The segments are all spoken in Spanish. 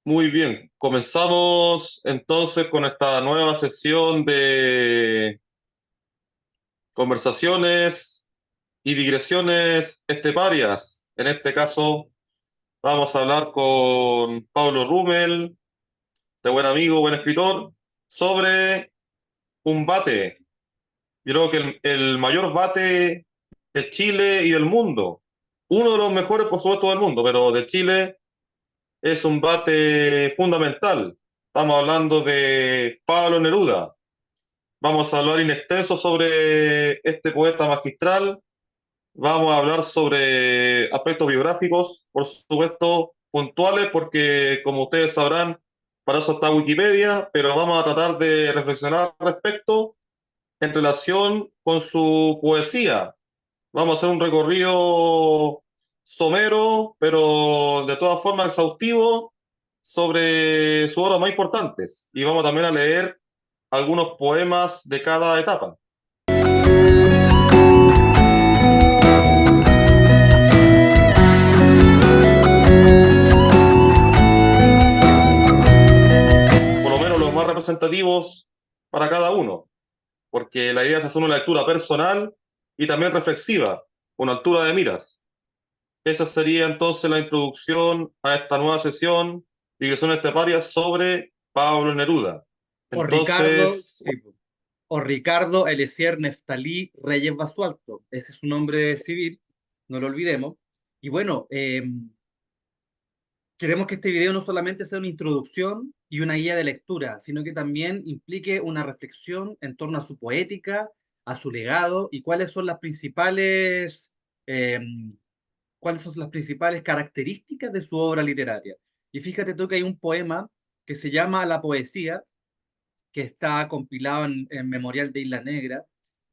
Muy bien, comenzamos entonces con esta nueva sesión de conversaciones y digresiones esteparias. En este caso, vamos a hablar con Pablo Rumel, de buen amigo, buen escritor, sobre un bate. Yo creo que el mayor bate de Chile y del mundo. Uno de los mejores, por supuesto, del mundo, pero de Chile es un bate fundamental. Estamos hablando de Pablo Neruda. Vamos a hablar in extenso sobre este poeta magistral. Vamos a hablar sobre aspectos biográficos, por supuesto, puntuales, porque como ustedes sabrán, para eso está Wikipedia, pero vamos a tratar de reflexionar al respecto en relación con su poesía. Vamos a hacer un recorrido somero, pero de todas formas exhaustivo, sobre sus obras más importantes. Y vamos también a leer algunos poemas de cada etapa. Por lo menos los más representativos para cada uno, porque la idea es hacer una lectura personal y también reflexiva, con altura de miras. Esa sería entonces la introducción a esta nueva sesión, Digresiones Esteparias sobre Pablo Neruda. O Ricardo, Entonces, sí, po. O Ricardo Eliezer Neftalí Reyes Basualto. Ese es su nombre civil, no lo olvidemos. Y bueno, queremos que este video no solamente sea una introducción y una guía de lectura, sino que también implique una reflexión en torno a su poética, a su legado y eh, cuáles son las principales características de su obra literaria. Y fíjate tú que hay un poema que se llama La Poesía, que está compilado en Memorial de Isla Negra,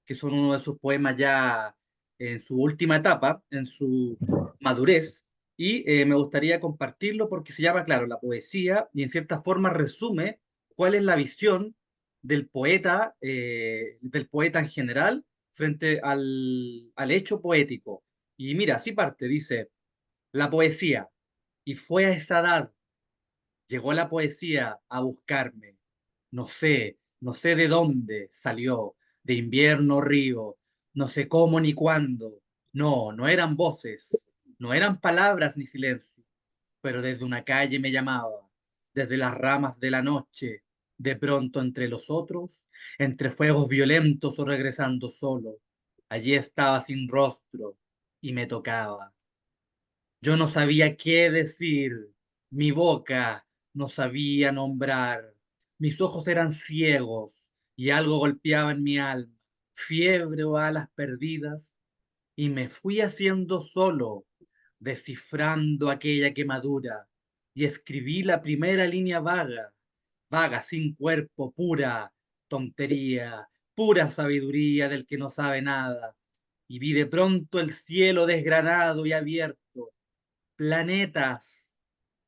que son uno de sus poemas ya en su última etapa, en su madurez, y me gustaría compartirlo porque se llama, claro, La Poesía, y en cierta forma resume cuál es la visión del poeta en general frente al hecho poético. Y mira, así parte, dice, la poesía, y fue a esa edad, llegó la poesía a buscarme. No sé de dónde salió, de invierno río, no sé cómo ni cuándo. No, no eran voces, no eran palabras ni silencio, pero desde una calle me llamaba, desde las ramas de la noche, de pronto entre los otros, entre fuegos violentos o regresando solo. Allí estaba sin rostro y me tocaba. Yo no sabía qué decir, mi boca no sabía nombrar, mis ojos eran ciegos y algo golpeaba en mi alma, fiebre o alas perdidas, y me fui haciendo solo, descifrando aquella quemadura, y escribí la primera línea vaga, vaga sin cuerpo, pura tontería, pura sabiduría del que no sabe nada, y vi de pronto el cielo desgranado y abierto, planetas,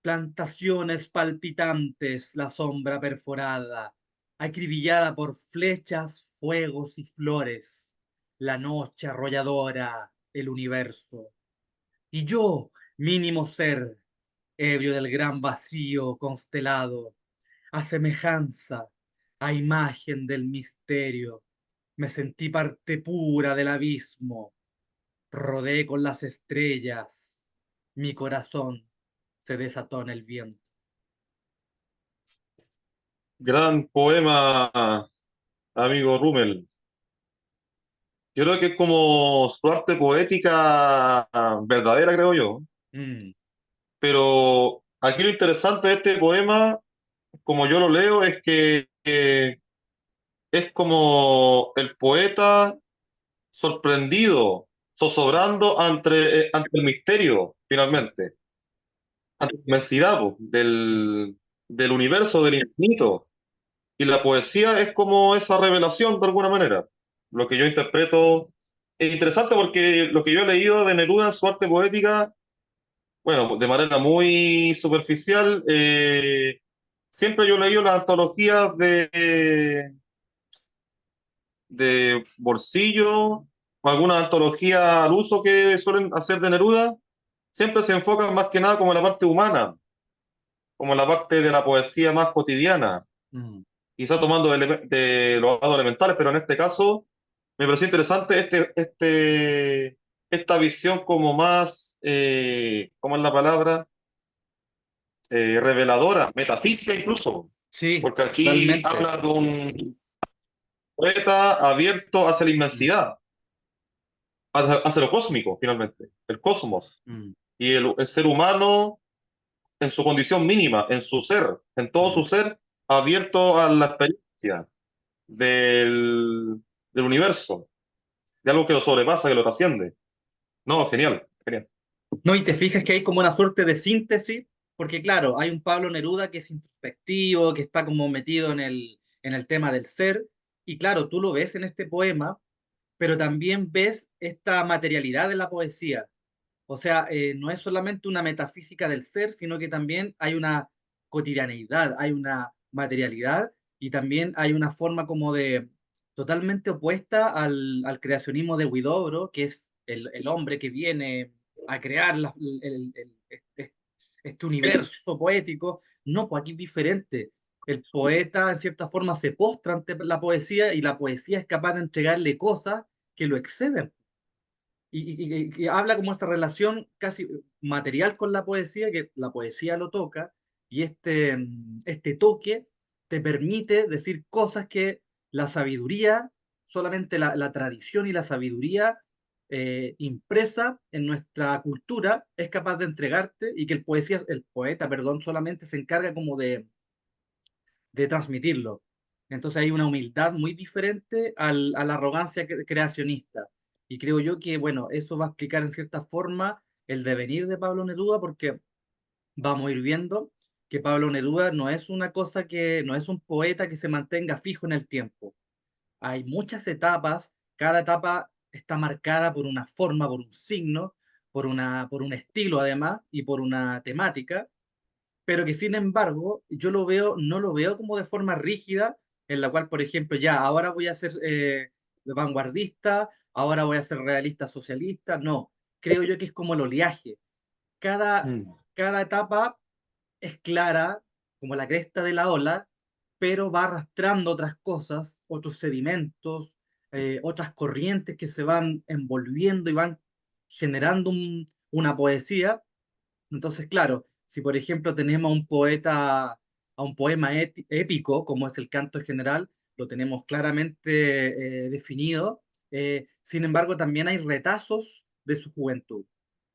plantaciones palpitantes, la sombra perforada, acribillada por flechas, fuegos y flores, la noche arrolladora, el universo. Y yo, mínimo ser, ebrio del gran vacío constelado, a semejanza, a imagen del misterio, me sentí parte pura del abismo, rodé con las estrellas, mi corazón se desató en el viento. gran poema, amigo Rummel. Yo creo que es como su arte poética verdadera, creo yo. Mm, Pero aquí lo interesante de este poema, como yo lo leo, es que es como el poeta sorprendido, zozobrando ante el misterio, finalmente, ante la inmensidad po, del universo, del infinito. Y la poesía es como esa revelación de alguna manera. Lo que yo interpreto es interesante porque lo que yo he leído de Neruda en su arte poética, bueno, de manera muy superficial, siempre yo he leído las antologías de Bolsillo o alguna antología al uso que suelen hacer de Neruda, siempre se enfocan más que nada como en la parte humana, como la parte de la poesía más cotidiana, Mm. quizá tomando de los dados elementales, pero en este caso me pareció interesante esta visión como más, ¿cómo es la palabra? Reveladora, metafísica incluso, Sí, porque aquí totalmente. habla de un poeta abierto hacia la Mm, inmensidad, hacia lo cósmico, finalmente, el cosmos, mm, y el ser humano en su condición mínima, en su ser, en todo su mm. ser, abierto a la experiencia del universo, de algo que lo sobrepasa, que lo trasciende. No, genial, genial. No, y te fijas que hay como una suerte de síntesis, porque claro, hay un Pablo Neruda que es introspectivo, que está como metido en el tema del ser, y claro, tú lo ves en este poema, pero también ves esta materialidad de la poesía. O sea, no es solamente una metafísica del ser, sino que también hay una cotidianeidad, hay una materialidad y también hay una forma como de totalmente opuesta al creacionismo de Huidobro, que es el hombre que viene a crear este universo poético. No, pues aquí es diferente. El poeta, en cierta forma, se postra ante la poesía y la poesía es capaz de entregarle cosas que lo exceden y habla como esta relación casi material con la poesía, que la poesía lo toca, y este toque te permite decir cosas que la sabiduría, solamente la tradición y la sabiduría impresa en nuestra cultura es capaz de entregarte y que el poeta, perdón, solamente se encarga como de transmitirlo. Entonces hay una humildad muy diferente a la arrogancia creacionista. Y creo yo que, bueno, eso va a explicar en cierta forma el devenir de Pablo Neruda, porque vamos a ir viendo que Pablo Neruda no es una cosa que, no es un poeta que se mantenga fijo en el tiempo. Hay muchas etapas, cada etapa está marcada por una forma, por un signo, por un estilo además y por una temática, pero que sin embargo yo lo veo, no lo veo como de forma rígida, en la cual, por ejemplo, ya, ahora voy a ser vanguardista, ahora voy a ser realista socialista, no, creo yo que es como el oleaje, cada, Mm. cada etapa es clara, como la cresta de la ola, pero va arrastrando otras cosas, otros sedimentos, otras corrientes que se van envolviendo y van generando una poesía. Entonces, claro, si por ejemplo tenemos a un poeta, a un poema épico, como es el canto en general, lo tenemos claramente definido. Sin embargo, también hay retazos de su juventud.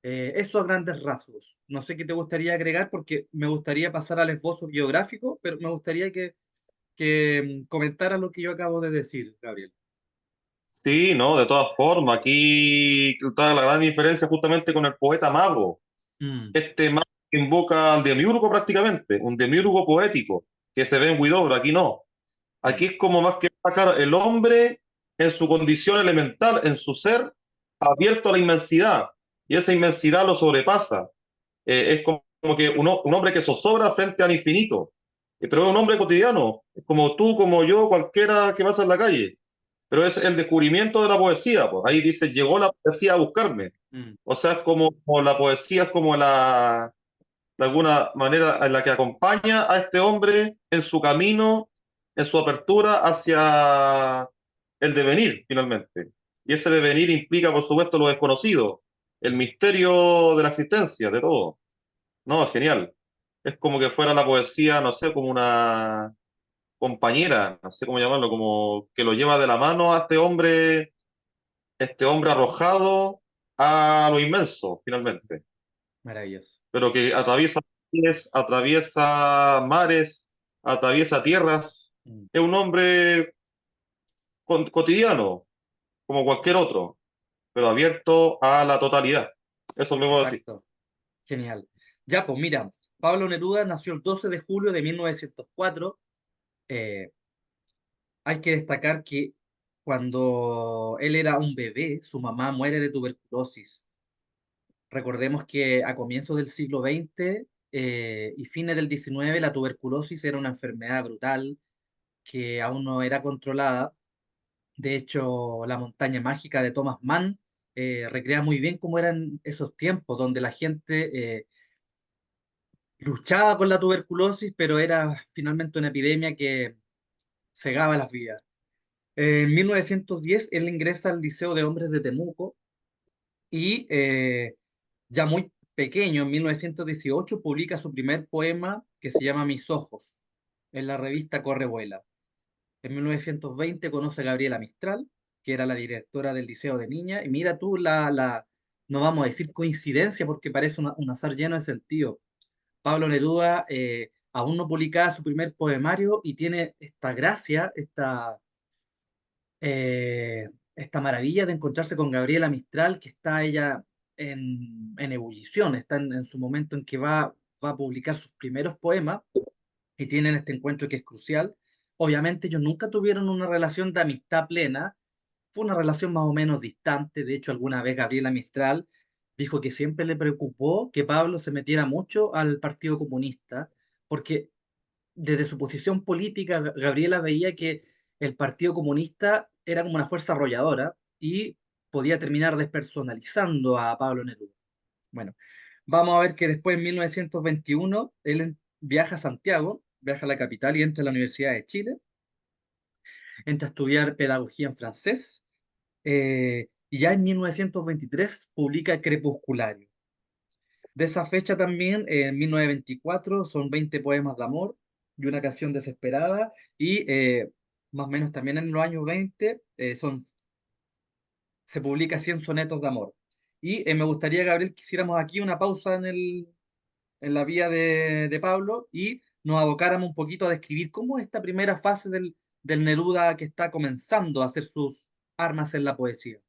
Eso a grandes rasgos. No sé qué te gustaría agregar porque me gustaría pasar al esbozo biográfico, pero me gustaría que comentaras lo que yo acabo de decir, Gabriel. Sí, no, de todas formas, aquí está la gran diferencia justamente con el poeta mago. Mm, Este mago que invoca al demiurgo prácticamente, un demiurgo poético que se ve en Huidobro, aquí no. Aquí mm, es como más que nada, claro, el hombre en su condición elemental, en su ser, abierto a la inmensidad, y esa inmensidad lo sobrepasa. Es como que un hombre que zozobra frente al infinito. Pero es un hombre cotidiano, es como tú, como yo, cualquiera que pasa en la calle. Pero es el descubrimiento de la poesía, pues. Ahí dice, llegó la poesía a buscarme. mm. O sea, es como la poesía es como de alguna manera en la que acompaña a este hombre en su camino, en su apertura hacia el devenir, finalmente. Y ese devenir implica, por supuesto, lo desconocido, el misterio de la existencia, de todo. No, es genial. Es como que fuera la poesía, no sé, como una compañera, no sé cómo llamarlo, como que lo lleva de la mano a este hombre arrojado a lo inmenso, finalmente, Maravilloso. pero que atraviesa mares, atraviesa mares, atraviesa tierras. Mm, Es un hombre cotidiano, como cualquier otro, pero abierto a la totalidad. Eso lo puedo decir. exacto. Genial. Ya, pues mira, Pablo Neruda nació el 12 de julio de 1904. Eh, Hay que destacar que cuando él era un bebé, su mamá muere de tuberculosis. Recordemos que a comienzos del siglo XX y fines del XIX, la tuberculosis era una enfermedad brutal que aún no era controlada. De hecho, La montaña mágica de Thomas Mann recrea muy bien cómo eran esos tiempos donde la gente luchaba con la tuberculosis, pero era finalmente una epidemia que cegaba las vidas. En 1910 él ingresa al Liceo de Hombres de Temuco y ya muy pequeño, en 1918, publica su primer poema que se llama Mis ojos, en la revista Corre Vuela. En 1920 conoce a Gabriela Mistral, que era la directora del Liceo de Niñas, y mira tú no vamos a decir coincidencia porque parece un azar lleno de sentido. Pablo Neruda aún no publicaba su primer poemario y tiene esta gracia, esta maravilla de encontrarse con Gabriela Mistral, que está ella en ebullición, está en su momento en que va a publicar sus primeros poemas y tienen este encuentro que es crucial. Obviamente ellos nunca tuvieron una relación de amistad plena, fue una relación más o menos distante. De hecho, alguna vez Gabriela Mistral dijo que siempre le preocupó que Pablo se metiera mucho al Partido Comunista, porque desde su posición política, Gabriela veía que el Partido Comunista era como una fuerza arrolladora y podía terminar despersonalizando a Pablo Neruda. Bueno, vamos a ver que después, en 1921, viaja a Santiago, viaja a la capital y entra a la Universidad de Chile, entra a estudiar pedagogía en francés, y ya en 1923 publica Crepusculario. De esa fecha también, en 1924, son 20 poemas de amor y una canción desesperada, y más o menos también en los años 20 se publica 100 sonetos de amor. Y me gustaría, Gabriel, que hiciéramos aquí una pausa en la vía de Pablo y nos abocáramos un poquito a describir cómo es esta primera fase del Neruda que está comenzando a hacer sus armas en la poesía.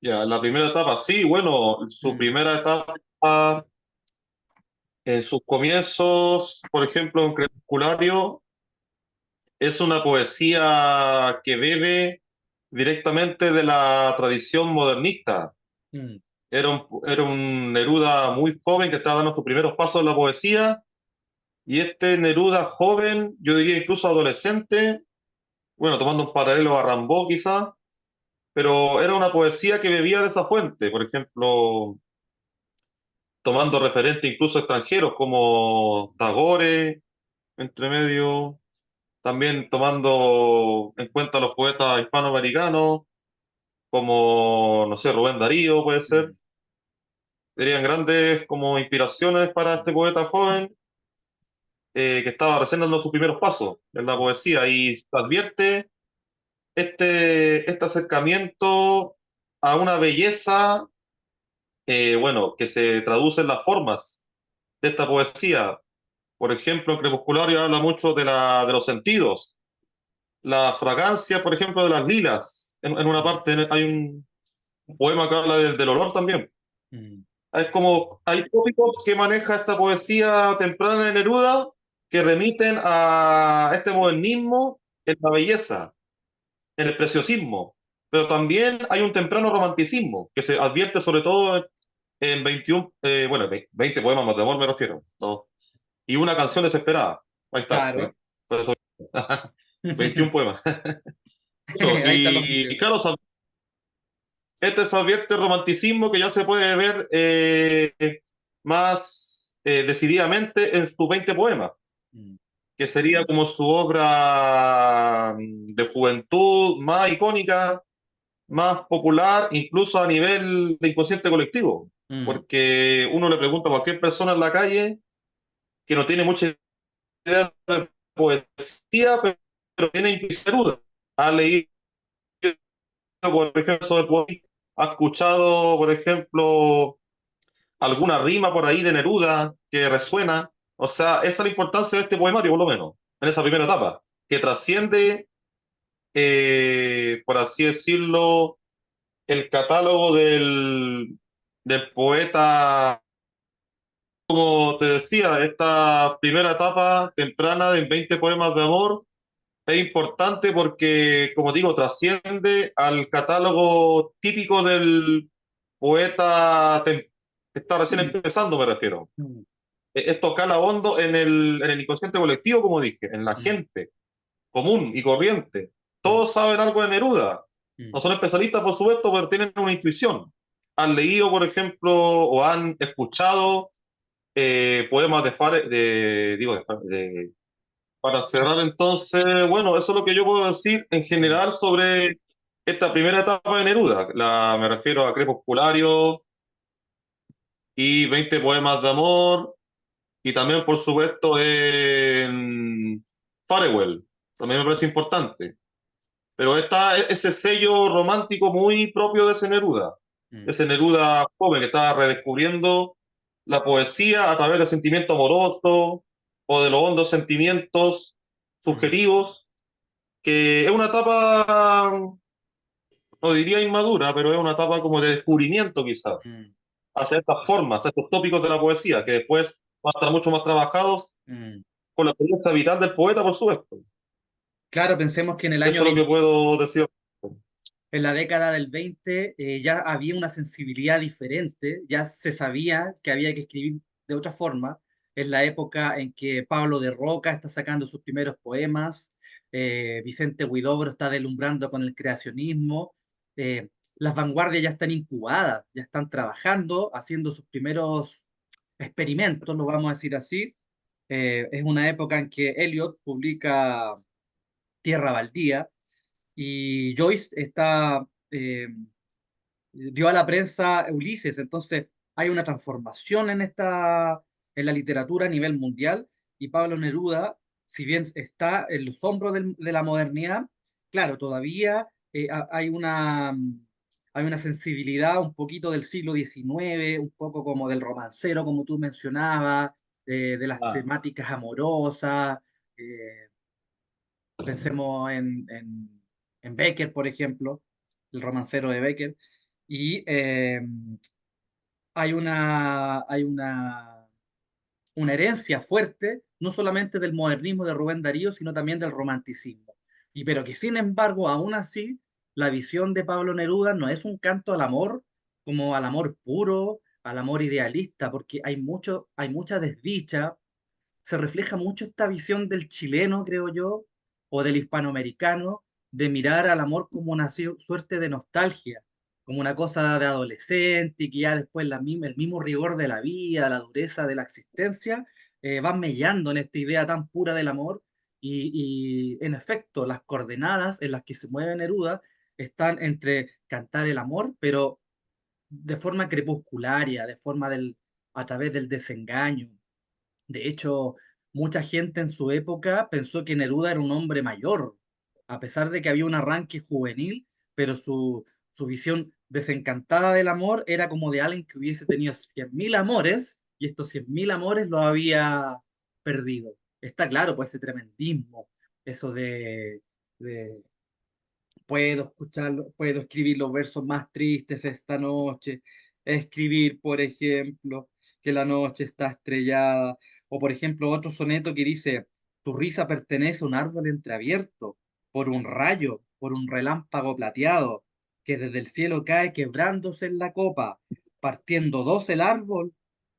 Ya, la primera etapa, sí, bueno, su Mm, primera etapa, en sus comienzos, por ejemplo, en Crepusculario, es una poesía que bebe directamente de la tradición modernista. mm, Era un Neruda muy joven que estaba dando sus primeros pasos en la poesía, y este Neruda joven, yo diría incluso adolescente, bueno, tomando un paralelo a Rimbaud quizá, pero era una poesía que bebía de esa fuente, por ejemplo, tomando referentes incluso extranjeros como Tagore, entre medio, también tomando en cuenta a los poetas hispanoamericanos, como, no sé, Rubén Darío puede ser. mm, Serían grandes como inspiraciones para este poeta joven, que estaba recién dando sus primeros pasos en la mm, poesía, y se advierte este acercamiento a una belleza, bueno, que se traduce en las formas de esta poesía. Por ejemplo, en Crepusculario habla mucho de los sentidos, la fragancia, por ejemplo, de las lilas. En una mm, parte hay un poema que habla del olor también. mm, Es como, hay tópicos que maneja esta poesía temprana de Neruda que remiten a este modernismo en la belleza, en el preciosismo. Pero también hay un temprano romanticismo que se advierte sobre todo en 21, bueno, 20 poemas más de amor me refiero, ¿no? Y una canción desesperada. Ahí está, claro. por eso, 21 poemas. Eso, Ahí están los y vídeos. claro, este se advierte romanticismo que ya se puede ver más decididamente en sus 20 poemas, Mm, que sería como su obra de juventud más icónica, más popular, incluso a nivel de inconsciente colectivo. mm, Porque uno le pregunta a cualquier persona en la calle que no tiene mucha idea de poesía, pero tiene inquietud. Ha leído, por ejemplo, sobre poesía, ha escuchado, por ejemplo, alguna rima por ahí de Neruda que resuena. O sea, esa es la importancia de este poemario, por lo menos, en esa primera etapa, que trasciende, por así decirlo, el catálogo del poeta. Como te decía, esta primera etapa temprana de 20 poemas de amor es importante porque, como digo, trasciende al catálogo típico del poeta que está recién empezando, me refiero. mm, Esto cala hondo en el inconsciente colectivo, como dije, en la mm, gente común y corriente. mm, Todos saben algo de Neruda. mm, No son especialistas, por supuesto, pero tienen una intuición. Han leído, por ejemplo, o han escuchado poemas para cerrar entonces, bueno, eso es lo que yo puedo decir en Mm, general sobre esta primera etapa de Neruda. Me refiero a Crepusculario y 20 poemas de amor, y también, por supuesto, en Farewell, también me parece importante. Pero está ese sello romántico muy propio de mm, ese Neruda joven que está redescubriendo la poesía a través del sentimiento amoroso o de los hondos sentimientos mm, subjetivos, que es una etapa, no diría inmadura, pero es una etapa como de descubrimiento quizás, mm, hacia estas formas, a estos tópicos de la poesía, que después van a estar mucho más trabajados mm. con la experiencia vital del poeta, por supuesto. Claro, pensemos que en el año Eso es lo que puedo decir. en la década del 20 ya había una sensibilidad diferente, ya se sabía que había que escribir de otra forma. Es la época en que Pablo de Roca está sacando sus primeros poemas, Vicente Huidobro está deslumbrando con el creacionismo, las vanguardias ya están incubadas, ya están trabajando, haciendo sus primeros experimentos, lo vamos a decir así. Es una época en que Eliot publica Tierra Baldía, y Joyce dio a la prensa Ulises. Entonces hay una transformación en la literatura a nivel mundial, y Pablo Neruda, si bien está en los hombros de la modernidad, claro, todavía hay una sensibilidad un poquito del siglo XIX, un poco como del romancero, como tú mencionabas, de las Ah, temáticas amorosas. eh, Pensemos en Becker, por ejemplo, el romancero de Becker. Y hay una herencia fuerte, no solamente del modernismo de Rubén Darío, sino también del romanticismo. Pero que sin embargo, aún así, la visión de Pablo Neruda no es un canto al amor como al amor puro, al amor idealista, porque hay mucha desdicha. Se refleja mucho esta visión del chileno, creo yo, o del hispanoamericano, de mirar al amor como una suerte de nostalgia, como una cosa de adolescente, y que ya después el mismo rigor de la vida, la dureza de la existencia, van mellando en esta idea tan pura del amor. Y en efecto, las coordenadas en las que se mueve Neruda están entre cantar el amor, pero de forma crepuscularia, a través del desengaño. De hecho, mucha gente en su época pensó que Neruda era un hombre mayor, a pesar de que había un arranque juvenil, pero su visión desencantada del amor era como de alguien que hubiese tenido 100.000 amores, y estos 100.000 amores los había perdido. Está claro, pues ese tremendismo, eso de puedo escribir los versos más tristes esta noche, escribir, por ejemplo, que la noche está estrellada, o por ejemplo otro soneto que dice, tu risa pertenece a un árbol entreabierto, por un rayo, por un relámpago plateado, que desde el cielo cae quebrándose en la copa, partiendo dos el árbol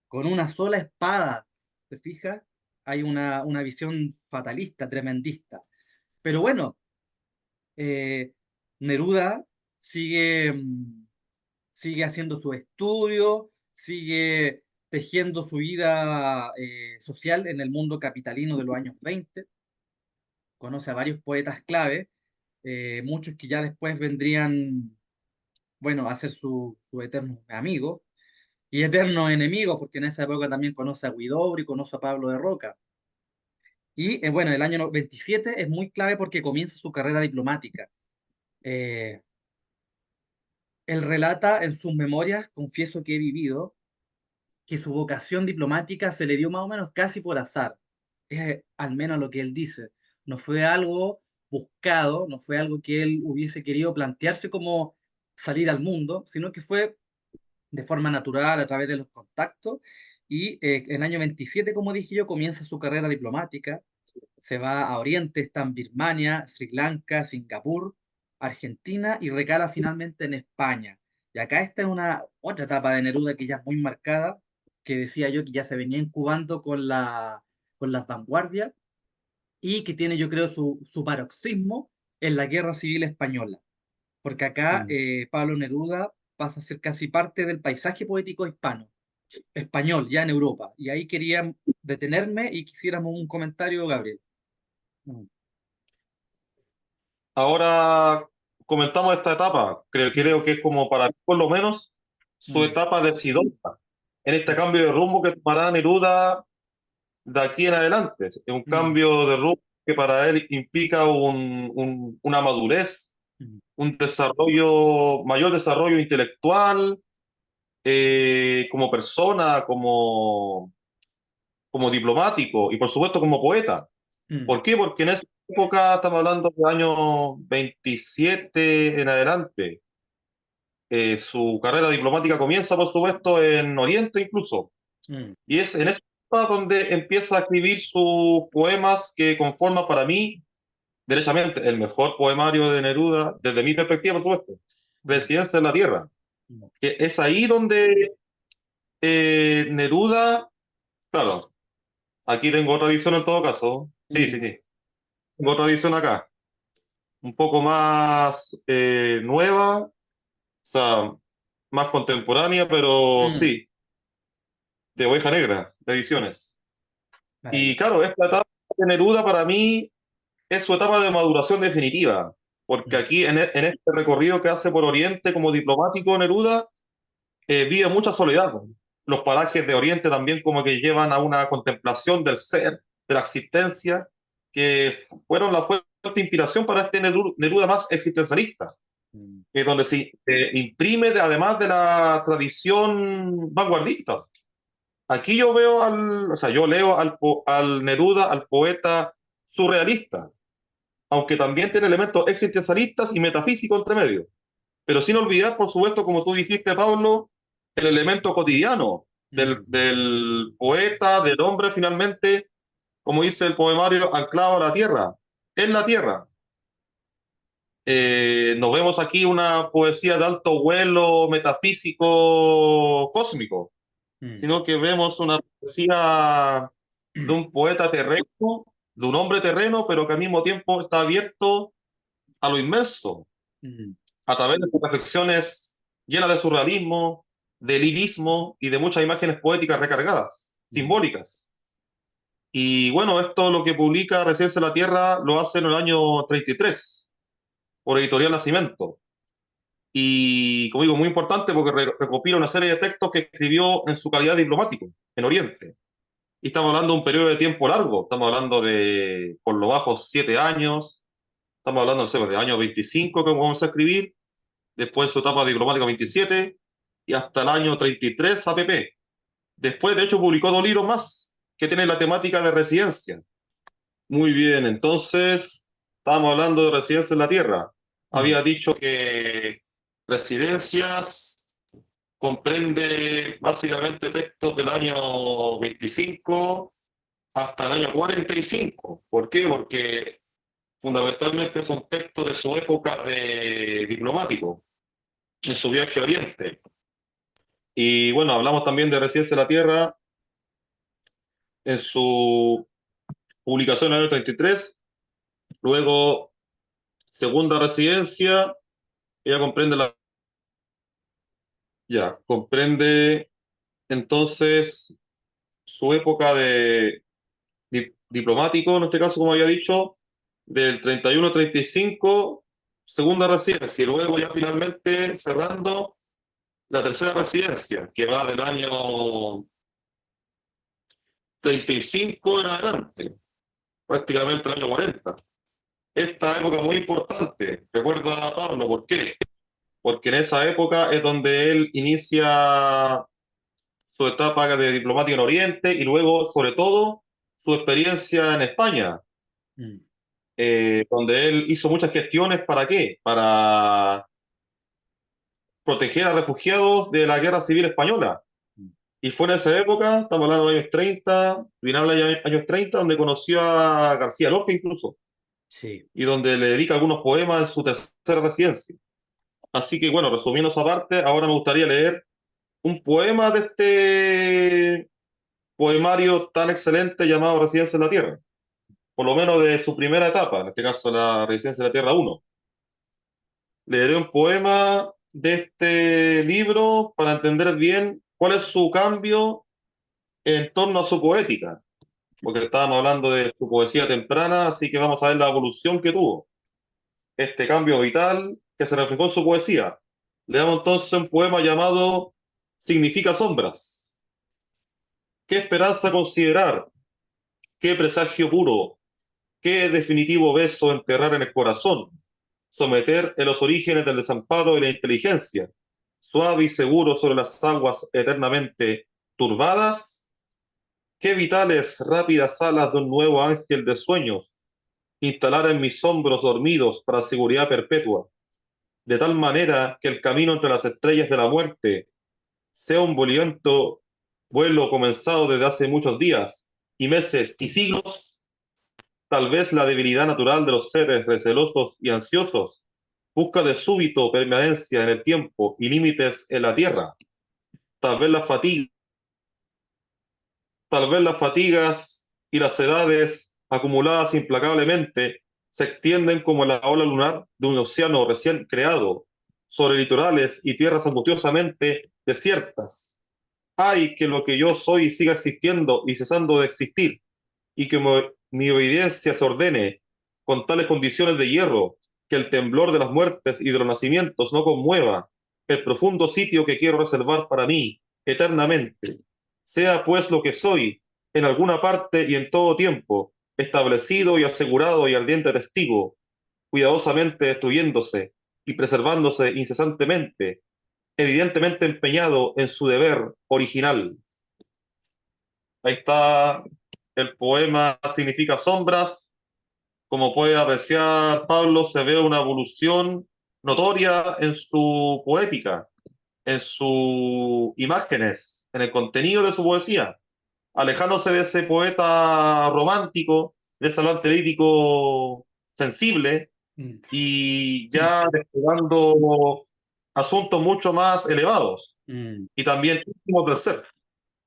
con una sola espada. ¿Te fijas? Hay una visión fatalista, tremendista. Pero bueno, eh, Neruda sigue, sigue haciendo su estudio, sigue tejiendo su vida social en el mundo capitalino de los años 20. Conoce a varios poetas clave, muchos que ya después vendrían, bueno, a ser su eterno amigo y eterno enemigo, porque en esa época también conoce a Huidobro y conoce a Pablo de Roca. Y bueno, el año 27 es muy clave porque comienza su carrera diplomática. Eh, Él relata en sus memorias, confieso que he vivido, que su vocación diplomática se le dio más o menos casi por azar. Es al menos lo que él dice. No fue algo buscado, no fue algo que él hubiese querido plantearse como salir al mundo, sino que fue de forma natural a través de los contactos. Y en el año 27, como dije yo, comienza su carrera diplomática, se va a Oriente, está en Birmania, Sri Lanka, Singapur, Argentina, y recala finalmente en España. Y acá esta es una otra etapa de Neruda que ya es muy marcada, que decía yo que ya se venía incubando con las vanguardias, y que tiene, yo creo, su paroxismo en la Guerra Civil Española, porque acá mm. Pablo Neruda pasa a ser casi parte del paisaje poético hispano. español, ya en Europa. Y ahí quería detenerme y quisiéramos un comentario, Gabriel. Mm, Ahora comentamos esta etapa. mm, Creo que es como para mí, por lo menos, su mm, etapa decidora en este mm, cambio de rumbo que tomará Neruda de aquí en adelante. Es un mm, cambio de rumbo que para él implica una madurez, mm, un desarrollo, mayor desarrollo intelectual, como persona, como diplomático y por supuesto como poeta. mm, ¿Por qué? Porque en esa época, estamos hablando del año 27 en adelante, su carrera diplomática comienza, por supuesto, en Oriente incluso. mm, Y es en esa época donde empieza a escribir sus poemas que conforman para mí, derechamente, el mejor poemario de Neruda, desde mi perspectiva, por supuesto, mm, Residencia en la Tierra. mm, Que es ahí donde Neruda, claro, aquí tengo otra edición en todo caso. Sí, sí, mm, sí. Tengo otra edición acá, un poco más nueva, o sea, más contemporánea, pero mm. sí, de Oveja Negra, de ediciones. Y Maravilloso. claro, esta etapa de Neruda para mí es su etapa de maduración definitiva, porque Mm, aquí en este recorrido que hace por Oriente como diplomático Neruda, vive mucha soledad. Los parajes de Oriente también como que llevan a una contemplación del ser, de la existencia, que fueron la fuerte inspiración para este Neruda más existencialista, mm, que es donde se imprime además de la tradición vanguardista. Aquí yo veo o sea, yo leo al Neruda, al poeta surrealista, aunque también tiene elementos existencialistas y metafísicos entre medio, pero sin olvidar, por supuesto, como tú dijiste, Pablo, el elemento cotidiano mm, del poeta, del hombre finalmente, como dice el poemario, anclado a la tierra, en la tierra. Nos vemos aquí una poesía de alto vuelo metafísico cósmico, mm, sino que vemos una poesía de un poeta terreno, de un hombre terreno, pero que al mismo tiempo está abierto a lo inmenso, mm, a través de sus reflexiones llenas de surrealismo, de lirismo y de muchas imágenes poéticas recargadas, mm, simbólicas. Y bueno, esto lo que publica Reciense la Tierra lo hace en el año 33 por Editorial Nacimiento. Y como digo, muy importante porque recopila una serie de textos que escribió en su calidad de diplomático en Oriente. Y estamos hablando de un periodo de tiempo largo, estamos hablando de por lo bajo 7 años, estamos hablando, no sé, de año 25 que comenzó a escribir, después su etapa diplomática 27 y hasta el año 33 APP. Después, de hecho, publicó 2 libros más que tienen la temática de residencia. Muy bien, entonces, estábamos hablando de residencia en la Tierra. mm. Había dicho que residencias comprende básicamente textos del año 25 hasta el año 45. ¿Por qué? Porque fundamentalmente son textos de su época de diplomático, en su viaje a Oriente. Y bueno, hablamos también de Residencia de la Tierra en su publicación en el año 33. Luego, segunda residencia, ella comprende ya, comprende entonces su época de diplomático, en este caso, como había dicho, del 31 al 35, segunda residencia, y luego ya finalmente cerrando la tercera residencia, que va del año 35 en adelante, prácticamente el año 40. Esta época muy importante, recuerda a Pablo, ¿por qué? Porque en esa época es donde él inicia su etapa de diplomático en Oriente y luego, sobre todo, su experiencia en España, Mm, donde él hizo muchas gestiones. ¿Para qué? Para proteger a refugiados de la Guerra Civil Española. mm. Y fue en esa época, estamos hablando de los años 30, final de los años 30, donde conoció a García Lorca incluso, Sí. y donde le dedica algunos poemas en su tercera residencia. Así que bueno, resumiendo esa parte, ahora me gustaría leer un poema de este poemario tan excelente llamado Residencia en la Tierra, por lo menos de su primera etapa, en este caso la Residencia en la Tierra 1. Leeré un poema de este libro para entender bien ¿Cuál es su cambio en torno a su poética? Porque estábamos hablando de su poesía temprana, así que vamos a ver la evolución que tuvo, este cambio vital que se reflejó en su poesía. Le damos entonces un poema llamado Significa sombras. ¿Qué esperanza considerar? ¿Qué presagio puro? ¿Qué definitivo beso enterrar en el corazón? Someter en los orígenes del desamparo y la inteligencia, suave y seguro sobre las aguas eternamente turbadas. ¿Qué vitales, rápidas alas de un nuevo ángel de sueños instalar en mis hombros dormidos para seguridad perpetua, de tal manera que el camino entre las estrellas de la muerte sea un bolento vuelo comenzado desde hace muchos días y meses y siglos? Tal vez la debilidad natural de los seres recelosos y ansiosos busca de súbito permanencia en el tiempo y límites en la tierra. Tal vez la fatiga, tal vez las fatigas y las edades acumuladas implacablemente se extienden como la ola lunar de un océano recién creado sobre litorales y tierras angustiosamente desiertas. Ay, que lo que yo soy siga existiendo y cesando de existir, y que mi obediencia se ordene con tales condiciones de hierro, que el temblor de las muertes y de los nacimientos no conmueva el profundo sitio que quiero reservar para mí eternamente. Sea pues lo que soy, en alguna parte y en todo tiempo, establecido y asegurado y ardiente testigo, cuidadosamente destruyéndose y preservándose incesantemente, evidentemente empeñado en su deber original. Ahí está el poema Significa sombras. Como puede apreciar Pablo, se ve una evolución notoria en su poética, en sus imágenes, en el contenido de su poesía, alejándose de ese poeta romántico, de ese hablante lírico sensible Mm. y ya desplegando asuntos mucho más elevados Mm. y también íntimos del ser.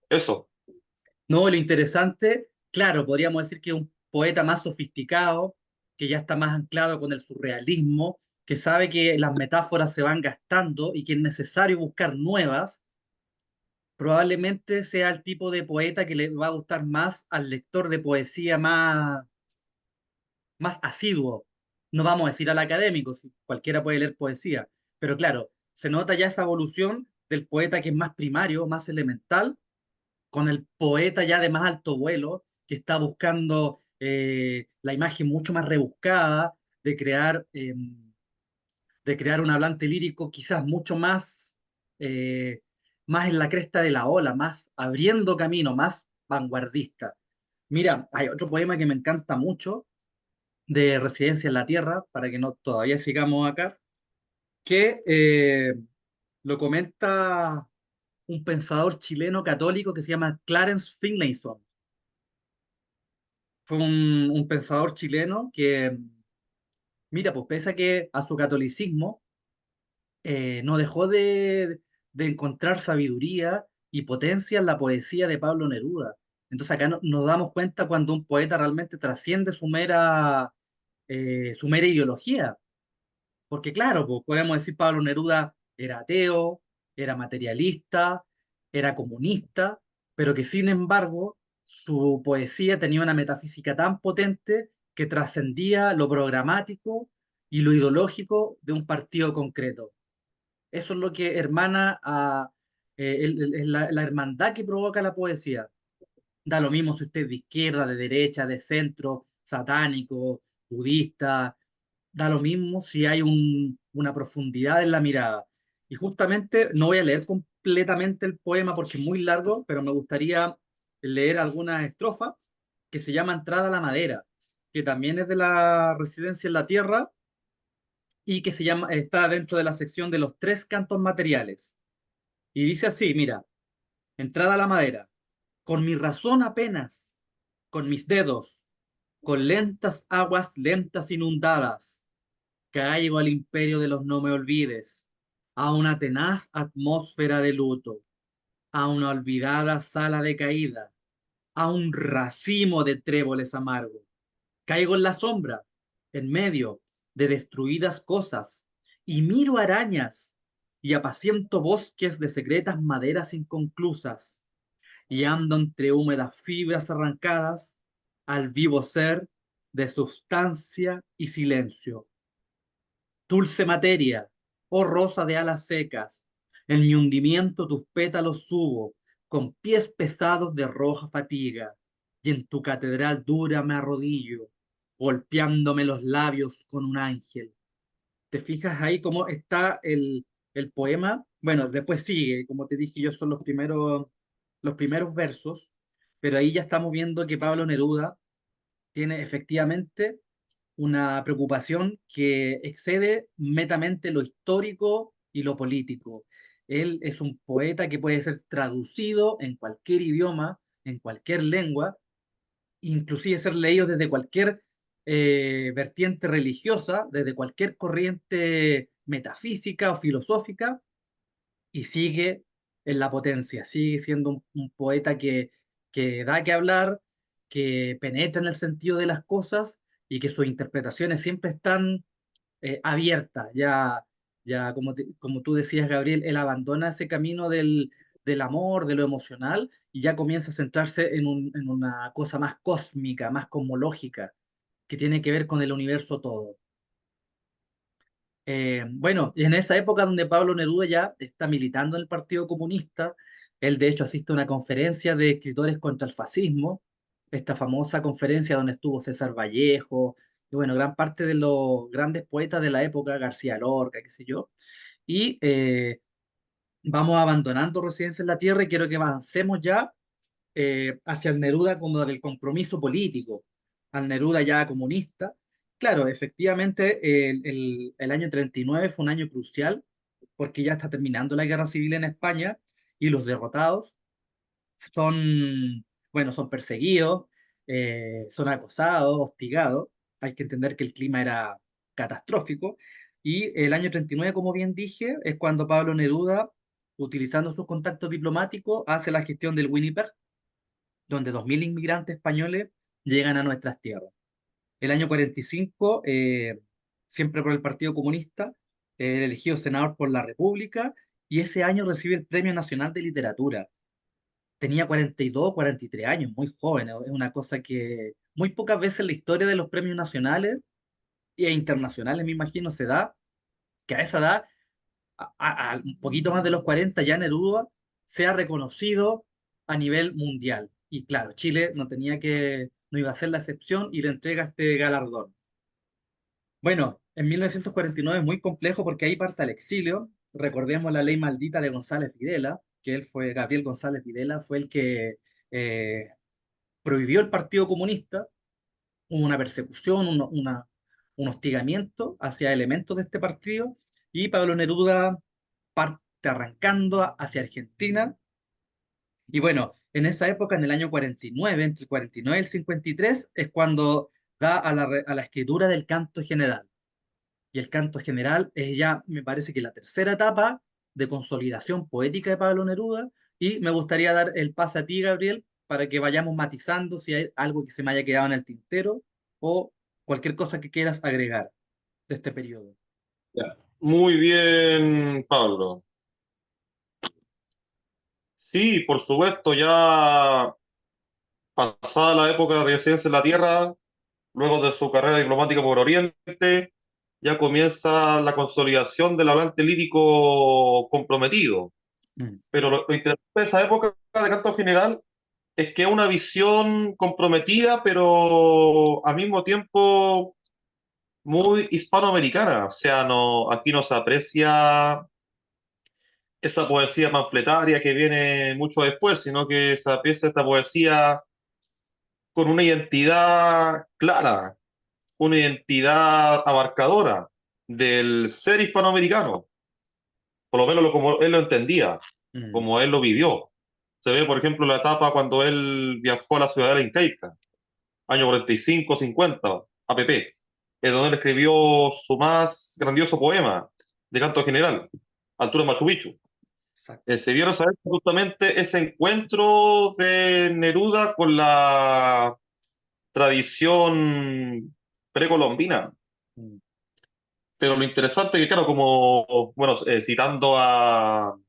Eso. No, lo interesante, claro, podríamos decir que es un poeta más sofisticado, que ya está más anclado con el surrealismo, que sabe que las metáforas se van gastando y que es necesario buscar nuevas. Probablemente sea el tipo de poeta que le va a gustar más al lector de poesía más asiduo. No vamos a decir al académico, si cualquiera puede leer poesía, pero claro, se nota ya esa evolución del poeta que es más primario, más elemental, con el poeta ya de más alto vuelo, que está buscando la imagen mucho más rebuscada, de crear un hablante lírico quizás mucho eh, más en la cresta de la ola, más abriendo camino, más vanguardista. Mira, hay otro poema que me encanta mucho, de Residencia en la Tierra, para que no todavía sigamos acá, que lo comenta un pensador chileno católico que se llama Clarence Finlayson. Fue un pensador chileno que, mira, pues pese a que a su catolicismo no dejó de encontrar sabiduría y potencia en la poesía de Pablo Neruda. Entonces acá nos damos cuenta cuando un poeta realmente trasciende su mera ideología. Porque claro, pues podemos decir Pablo Neruda era ateo, era materialista, era comunista, pero que sin embargo su poesía tenía una metafísica tan potente que trascendía lo programático y lo ideológico de un partido concreto. Eso es lo que hermana la hermandad que provoca la poesía. Da lo mismo si usted es de izquierda, de derecha, de centro, satánico, budista, da lo mismo si hay una profundidad en la mirada. Y justamente no voy a leer completamente el poema porque es muy largo, pero me gustaría leer algunas estrofas que se llama Entrada a la Madera, que también es de la Residencia en la Tierra y que está dentro de la sección de los tres cantos materiales. Y dice así, mira, Entrada a la Madera, con mi razón apenas, con mis dedos, con lentas aguas lentas inundadas, caigo al imperio de los no me olvides, a una tenaz atmósfera de luto, a una olvidada sala de caída, a un racimo de tréboles amargos. Caigo en la sombra, en medio de destruidas cosas, y miro arañas y apaciento bosques de secretas maderas inconclusas, y ando entre húmedas fibras arrancadas al vivo ser de sustancia y silencio. Dulce materia, oh rosa de alas secas, en mi hundimiento tus pétalos subo, con pies pesados de roja fatiga, y en tu catedral dura me arrodillo, golpeándome los labios con un ángel. ¿Te fijas ahí cómo está el poema? Bueno, después sigue, como te dije yo, son los primeros versos, pero ahí ya estamos viendo que Pablo Neruda tiene efectivamente una preocupación que excede netamente lo histórico y lo político. Él es un poeta que puede ser traducido en cualquier idioma, en cualquier lengua, inclusive ser leído desde cualquier vertiente religiosa, desde cualquier corriente metafísica o filosófica, y sigue en la potencia, sigue siendo un poeta que da que hablar, que penetra en el sentido de las cosas y que sus interpretaciones siempre están abiertas. Ya como tú decías, Gabriel, él abandona ese camino del amor, de lo emocional, y ya comienza a centrarse en una cosa más cósmica, más cosmológica, que tiene que ver con el universo todo. Bueno, en esa época donde Pablo Neruda ya está militando en el Partido Comunista, él de hecho asiste a una conferencia de escritores contra el fascismo, esta famosa conferencia donde estuvo César Vallejo, y bueno, gran parte de los grandes poetas de la época, García Lorca, qué sé yo, y vamos abandonando Residencia en la Tierra y quiero que avancemos ya hacia el Neruda como del compromiso político, al Neruda ya comunista. Claro, efectivamente, el año 39 fue un año crucial porque ya está terminando la guerra civil en España y los derrotados son, bueno, son perseguidos, son acosados, hostigados. Hay que entender que el clima era catastrófico. Y el año 39, como bien dije, es cuando Pablo Neruda, utilizando sus contactos diplomáticos, hace la gestión del Winnipeg, donde 2.000 inmigrantes españoles llegan a nuestras tierras. El año 45, siempre por el Partido Comunista, elegido senador por la República, y ese año recibe el Premio Nacional de Literatura. Tenía 42, 43 años, muy joven, es una cosa que muy pocas veces en la historia de los premios nacionales e internacionales, me imagino, se da, que a esa edad, a un poquito más de los 40, ya Neruda sea reconocido a nivel mundial. Y claro, Chile no iba a ser la excepción y le entrega este galardón. Bueno, en 1949 es muy complejo porque ahí parte al exilio. Recordemos la ley maldita de González Videla, que Gabriel González Videla, fue el que eh, prohibió el Partido Comunista. Hubo una persecución, un hostigamiento hacia elementos de este partido, y Pablo Neruda parte arrancando hacia Argentina. Y bueno, en esa época, en el año 49, entre el 49 y el 53, es cuando da a la escritura del canto general. Y el canto general es ya, me parece que la tercera etapa de consolidación poética de Pablo Neruda. Y me gustaría dar el pase a ti, Gabriel, para que vayamos matizando si hay algo que se me haya quedado en el tintero o cualquier cosa que quieras agregar de este periodo. Ya. Muy bien, Pablo. Sí, por supuesto, ya pasada la época de residencia en la Tierra, luego de su carrera diplomática por Oriente, ya comienza la consolidación del hablante lírico comprometido. Mm, Pero lo interesante de esa época de canto general es que es una visión comprometida, pero al mismo tiempo muy hispanoamericana. O sea, no, aquí no se aprecia esa poesía panfletaria que viene mucho después, sino que se aprecia esta poesía con una identidad clara, una identidad abarcadora del ser hispanoamericano, por lo menos como él lo entendía, mm, como él lo vivió. Se ve, por ejemplo, la etapa cuando él viajó a la ciudadela incaica, año 45-50, APP, es donde él escribió su más grandioso poema de canto general, Altura Machu Picchu. exacto. Se vieron saber justamente ese encuentro de Neruda con la tradición precolombina, Mm, Pero lo interesante es que, claro, como, bueno, citando a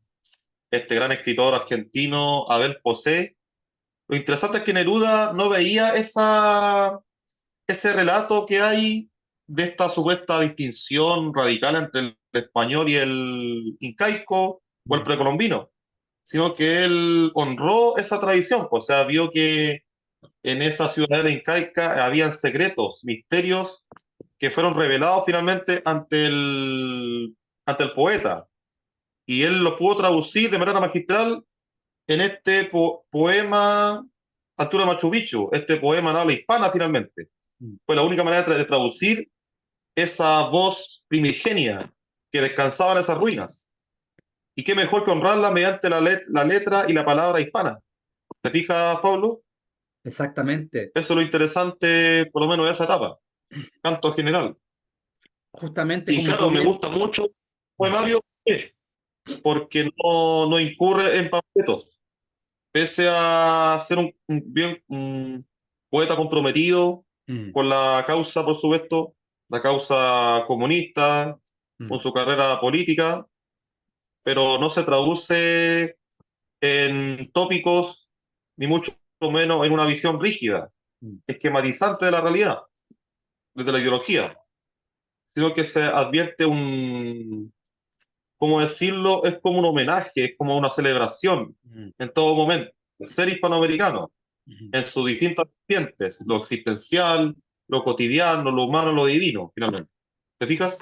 este gran escritor argentino, Abel Posé, lo interesante es que Neruda no veía ese relato que hay de esta supuesta distinción radical entre el español y el incaico o el Mm. precolombino, sino que él honró esa tradición, pues, o sea, vio que en esa ciudadela incaica habían secretos, misterios que fueron revelados finalmente ante el poeta. Y él los pudo traducir de manera magistral en este poema Altura Machu Picchu, este poema en habla hispana finalmente. Mm. Fue la única manera de traducir esa voz primigenia que descansaba en esas ruinas. Y qué mejor que honrarla mediante la letra y la palabra hispana. ¿Te fijas, Pablo? Exactamente. Eso es lo interesante, por lo menos de esa etapa, canto general. Justamente Y como tú claro, me bien. gusta mucho el Mm. poemario porque no incurre en panfletos. Pese a ser un poeta comprometido Mm. con la causa, por supuesto, la causa comunista, con Mm. su carrera política, pero no se traduce en tópicos, ni mucho menos en una visión rígida, Mm. esquematizante de la realidad, desde la ideología, sino que se advierte ¿cómo decirlo? Es como un homenaje, es como una celebración Mm. en todo momento. El ser hispanoamericano, Mm. en sus distintas vertientes, lo existencial, lo cotidiano, lo humano, lo divino, finalmente. ¿Te fijas?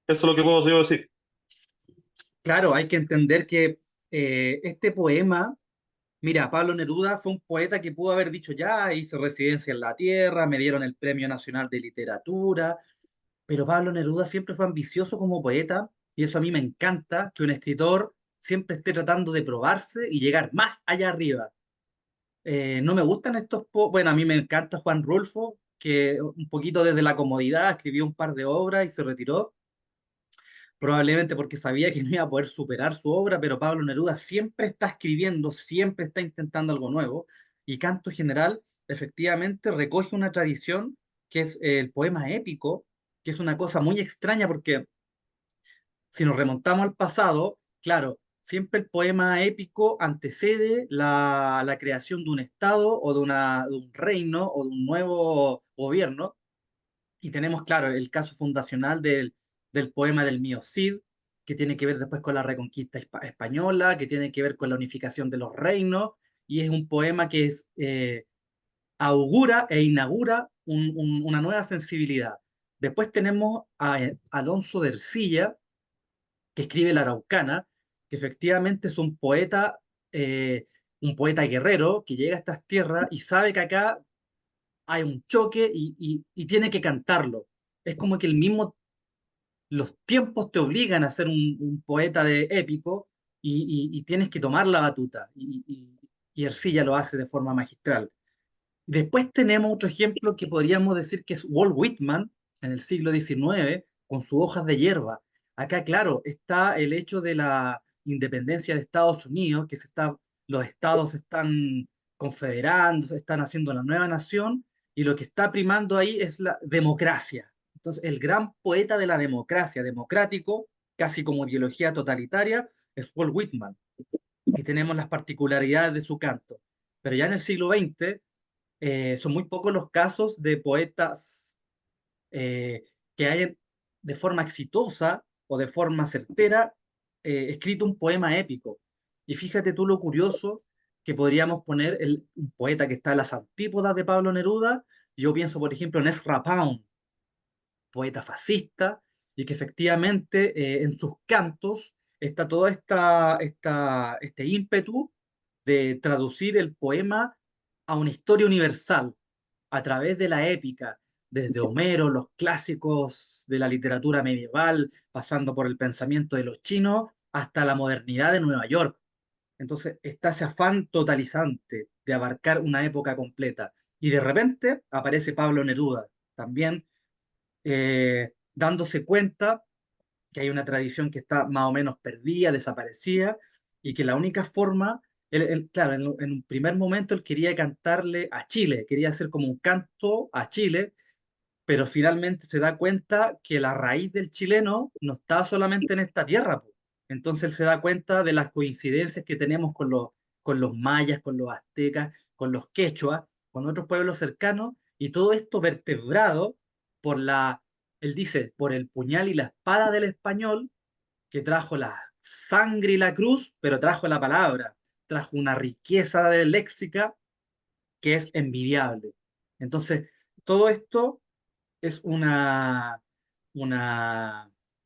Eso es lo que puedo yo decir. Claro, hay que entender que este poema, mira, Pablo Neruda fue un poeta que pudo haber dicho ya, hice residencia en la tierra, me dieron el Premio Nacional de Literatura, pero Pablo Neruda siempre fue ambicioso como poeta y eso a mí me encanta, que un escritor siempre esté tratando de probarse y llegar más allá arriba. No me gustan bueno, a mí me encanta Juan Rulfo, que un poquito desde la comodidad escribió un par de obras y se retiró, probablemente porque sabía que no iba a poder superar su obra, pero Pablo Neruda siempre está escribiendo, siempre está intentando algo nuevo, y Canto General efectivamente recoge una tradición que es el poema épico, que es una cosa muy extraña porque si nos remontamos al pasado, claro, siempre el poema épico antecede la creación de un estado o de un reino o de un nuevo gobierno, y tenemos, claro, el caso fundacional del poema del Mío Cid, que tiene que ver después con la reconquista española, que tiene que ver con la unificación de los reinos, y es un poema que augura e inaugura una nueva sensibilidad. Después tenemos a Alonso de Ercilla, que escribe La Araucana, que efectivamente es un poeta guerrero que llega a estas tierras y sabe que acá hay un choque y tiene que cantarlo. Es como que los tiempos te obligan a ser un poeta de épico y tienes que tomar la batuta. Y Ercilla lo hace de forma magistral. Después tenemos otro ejemplo que podríamos decir que es Walt Whitman en el siglo XIX con sus hojas de hierba. Acá, claro, está el hecho de la independencia de Estados Unidos, los estados se están confederando, se están haciendo una nueva nación, y lo que está primando ahí es la democracia. Entonces, el gran poeta de la democracia, democrático, casi como ideología totalitaria, es Walt Whitman. Y tenemos las particularidades de su canto. Pero ya en el siglo XX son muy pocos los casos de poetas que hayan de forma exitosa o de forma certera escrito un poema épico. Y fíjate tú lo curioso que podríamos poner un poeta que está en las antípodas de Pablo Neruda. Yo pienso, por ejemplo, en Ezra Pound, poeta fascista, y que efectivamente en sus cantos está todo este ímpetu de traducir el poema a una historia universal a través de la épica, desde Homero, los clásicos de la literatura medieval, pasando por el pensamiento de los chinos, hasta la modernidad de Nueva York. Entonces está ese afán totalizante de abarcar una época completa. Y de repente aparece Pablo Neruda, también dándose cuenta que hay una tradición que está más o menos perdida, desaparecida, y que la única forma, claro, en un primer momento él quería cantarle a Chile, quería hacer como un canto a Chile, pero finalmente se da cuenta que la raíz del chileno no está solamente en esta tierra, po. Entonces él se da cuenta de las coincidencias que tenemos con los mayas, con los aztecas, con los quechuas, con otros pueblos cercanos, y todo esto vertebrado por él dice, por el puñal y la espada del español, que trajo la sangre y la cruz, pero trajo la palabra, trajo una riqueza de léxica que es envidiable. Entonces, todo esto es una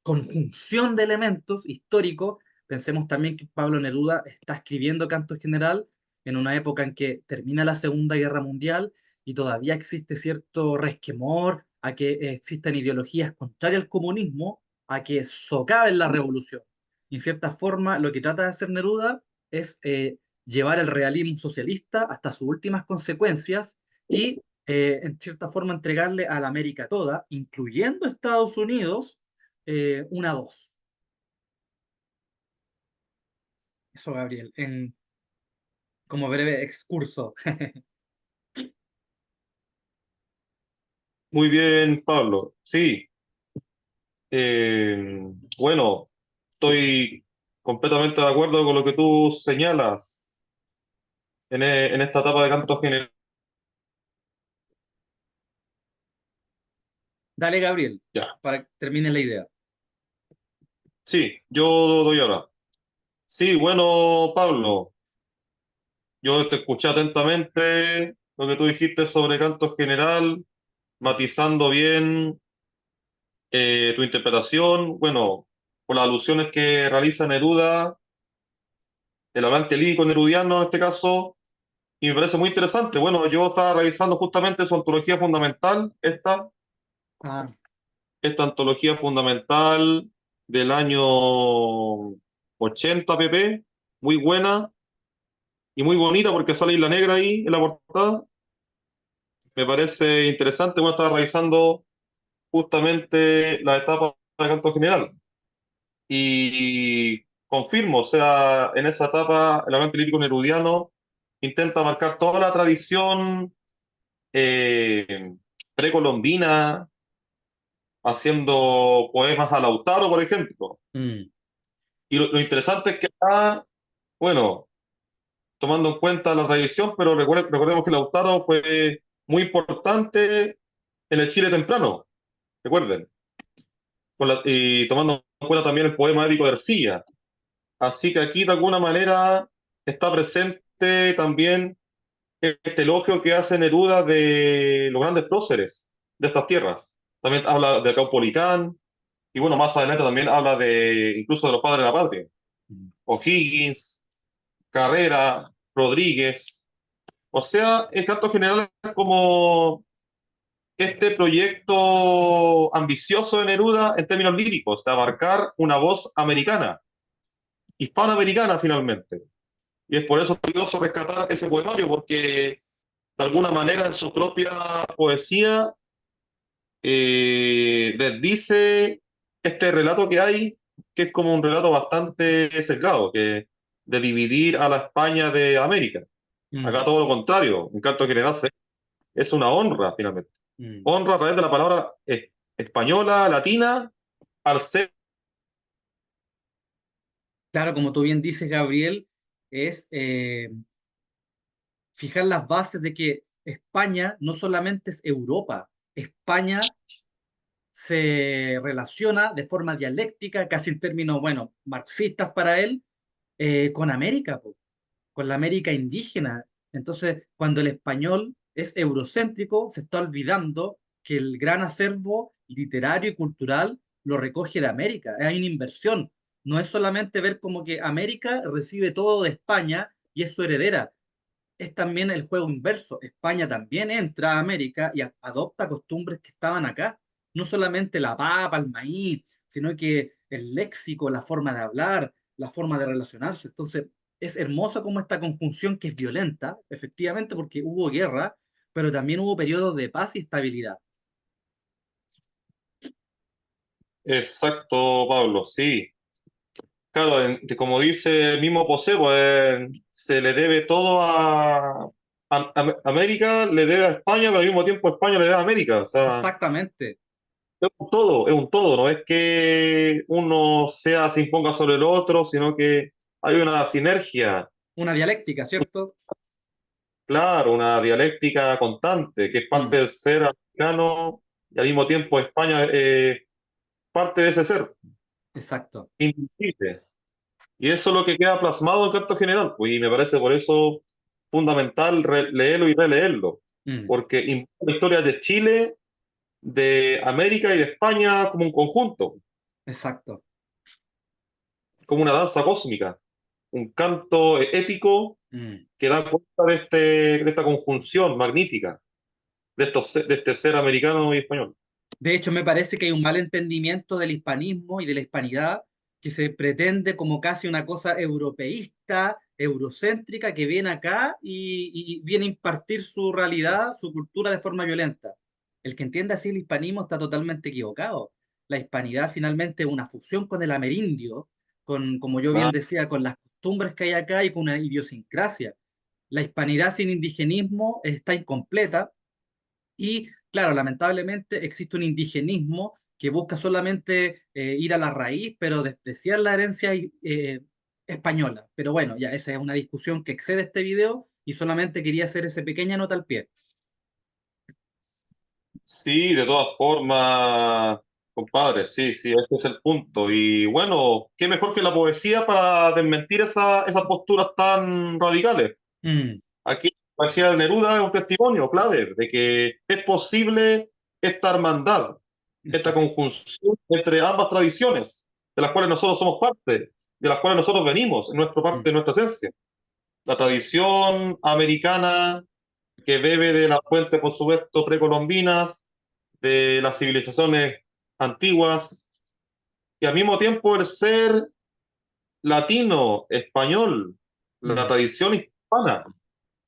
conjunción de elementos históricos. Pensemos también que Pablo Neruda está escribiendo Canto General en una época en que termina la Segunda Guerra Mundial y todavía existe cierto resquemor a que existan ideologías contrarias al comunismo, a que socaven la revolución. Y en cierta forma, lo que trata de hacer Neruda es llevar el realismo socialista hasta sus últimas consecuencias y en cierta forma entregarle a la América toda, incluyendo Estados Unidos, una voz. Eso, Gabriel, como breve excurso. Muy bien, Pablo. Sí, eh, bueno, estoy completamente de acuerdo con lo que tú señalas en esta etapa de canto general. Dale, Gabriel, Ya, para que termine la idea. sí, yo doy ahora. Sí, bueno, Pablo, yo te escuché atentamente lo que tú dijiste sobre canto general, matizando bien tu interpretación, bueno, por las alusiones que realiza Neruda, el hablante lírico nerudiano en este caso, y me parece muy interesante. Bueno, yo estaba revisando justamente su antología fundamental, Ah, esta antología fundamental del año 80 pp, muy buena y muy bonita porque sale Isla Negra ahí en la portada. Me parece interesante. Bueno, estaba revisando justamente la etapa de canto general y confirmo, o sea, en esa etapa el hablante lírico nerudiano intenta marcar toda la tradición eh, precolombina, haciendo poemas a Lautaro, por ejemplo. mm, Y lo interesante es que acá, bueno, tomando en cuenta la tradición, pero recordemos que Lautaro fue muy importante en el Chile temprano, recuerden, y tomando en cuenta también el poema épico de Ercilla. Así que aquí de alguna manera está presente también este elogio que hace Neruda de los grandes próceres de estas tierras. También habla de Caupolicán, y bueno, más adelante también habla de incluso de los padres de la patria. mm. O'Higgins, Carrera, Rodríguez. O sea, el canto general es como este proyecto ambicioso de Neruda en términos líricos, de abarcar una voz americana, hispanoamericana finalmente. Y es por eso curioso rescatar ese poemario, porque de alguna manera en su propia poesía desdice este relato que hay, que es como un relato bastante sesgado, que de dividir a la España de América. Mm, Acá todo lo contrario, un canto general es una honra finalmente. mm. Honra a través de la palabra española, latina, al ser. Claro, como tú bien dices, Gabriel, es fijar las bases de que España no solamente es Europa, España se relaciona de forma dialéctica, casi en términos, bueno, marxistas para él, con América, po, con la América indígena. Entonces, cuando el español es eurocéntrico, se está olvidando que el gran acervo literario y cultural lo recoge de América. Hay una inversión. No es solamente ver como que América recibe todo de España y es su heredera, es también el juego inverso. España también entra a América y adopta costumbres que estaban acá. No solamente la papa, el maíz, sino que el léxico, la forma de hablar, la forma de relacionarse. Entonces, es hermosa como esta conjunción que es violenta, efectivamente, porque hubo guerra, pero también hubo periodos de paz y estabilidad. Exacto, Pablo, sí. Claro, como dice el mismo Posé, pues se le debe todo América le debe a España, pero al mismo tiempo España le debe a América. O sea, Exactamente. es un todo, no es que uno se imponga sobre el otro, sino que hay una sinergia, Una dialéctica, ¿cierto? claro, una dialéctica constante, que es Mm, parte del ser americano y al mismo tiempo España parte de ese ser, exacto. indivisible. Y eso es lo que queda plasmado en Canto General, pues, y me parece por eso fundamental leerlo y releerlo, Mm, porque importa la historia de Chile, de América y de España como un conjunto, exacto. como una danza cósmica, un canto épico Mm. que da cuenta de esta conjunción magnífica, de este ser americano y español. De hecho, me parece que hay un mal entendimiento del hispanismo y de la hispanidad que se pretende como casi una cosa europeísta, eurocéntrica, que viene acá y viene a impartir su realidad, su cultura de forma violenta. El que entienda así el hispanismo está totalmente equivocado. La hispanidad finalmente es una fusión con el amerindio, con, como yo bien Ah, decía, con las costumbres que hay acá y con una idiosincrasia. La hispanidad sin indigenismo está incompleta y claro, lamentablemente existe un indigenismo que busca solamente ir a la raíz, pero despreciar la herencia española. Pero bueno, ya esa es una discusión que excede este video y solamente quería hacer esa pequeña nota al pie. sí, de todas formas, compadre, sí, sí, ese es el punto. Y bueno, qué mejor que la poesía para desmentir esas posturas tan radicales. Mm, Aquí la poesía de Neruda es un testimonio clave de que es posible esta hermandad, esta exacto. conjunción entre ambas tradiciones, de las cuales nosotros somos parte, de las cuales nosotros venimos, en nuestra Mm, parte, en nuestra esencia. La tradición americana que bebe de las fuentes, por supuesto, precolombinas, de las civilizaciones antiguas, y al mismo tiempo el ser latino, español, la mm, tradición hispana.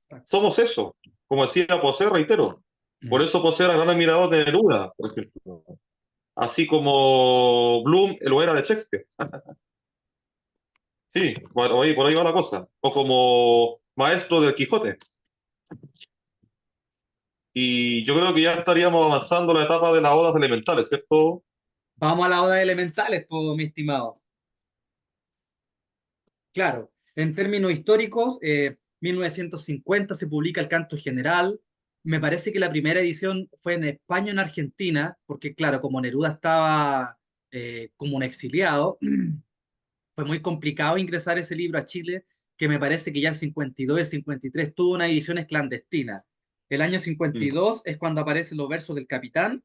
exacto. Somos eso. Como decía Posé, reitero. Por Mm. eso Posé era gran admirador de Neruda, por ejemplo. Así como Bloom lo era de Shakespeare. Sí, por ahí va la cosa. O como maestro del Quijote. Y yo creo que ya estaríamos avanzando la etapa de las odas elementales, ¿cierto? Vamos a la oda de elementales, pues, mi estimado. Claro, en términos históricos, 1950 se publica el Canto General. Me parece que la primera edición fue en España, en Argentina, porque claro, como Neruda estaba como un exiliado, fue muy complicado ingresar ese libro a Chile, que me parece que ya el 52 y el 53 tuvo unas ediciones clandestinas. El año Mm. 52 es cuando aparecen los versos del Capitán.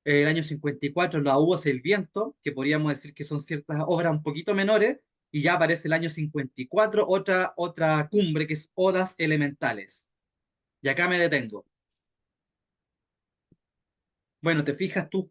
El año 54 La Uvas y el Viento, que podríamos decir que son ciertas obras un poquito menores, y ya aparece el año 54 otra cumbre que es Odas Elementales. Y acá me detengo. Bueno, te fijas tú,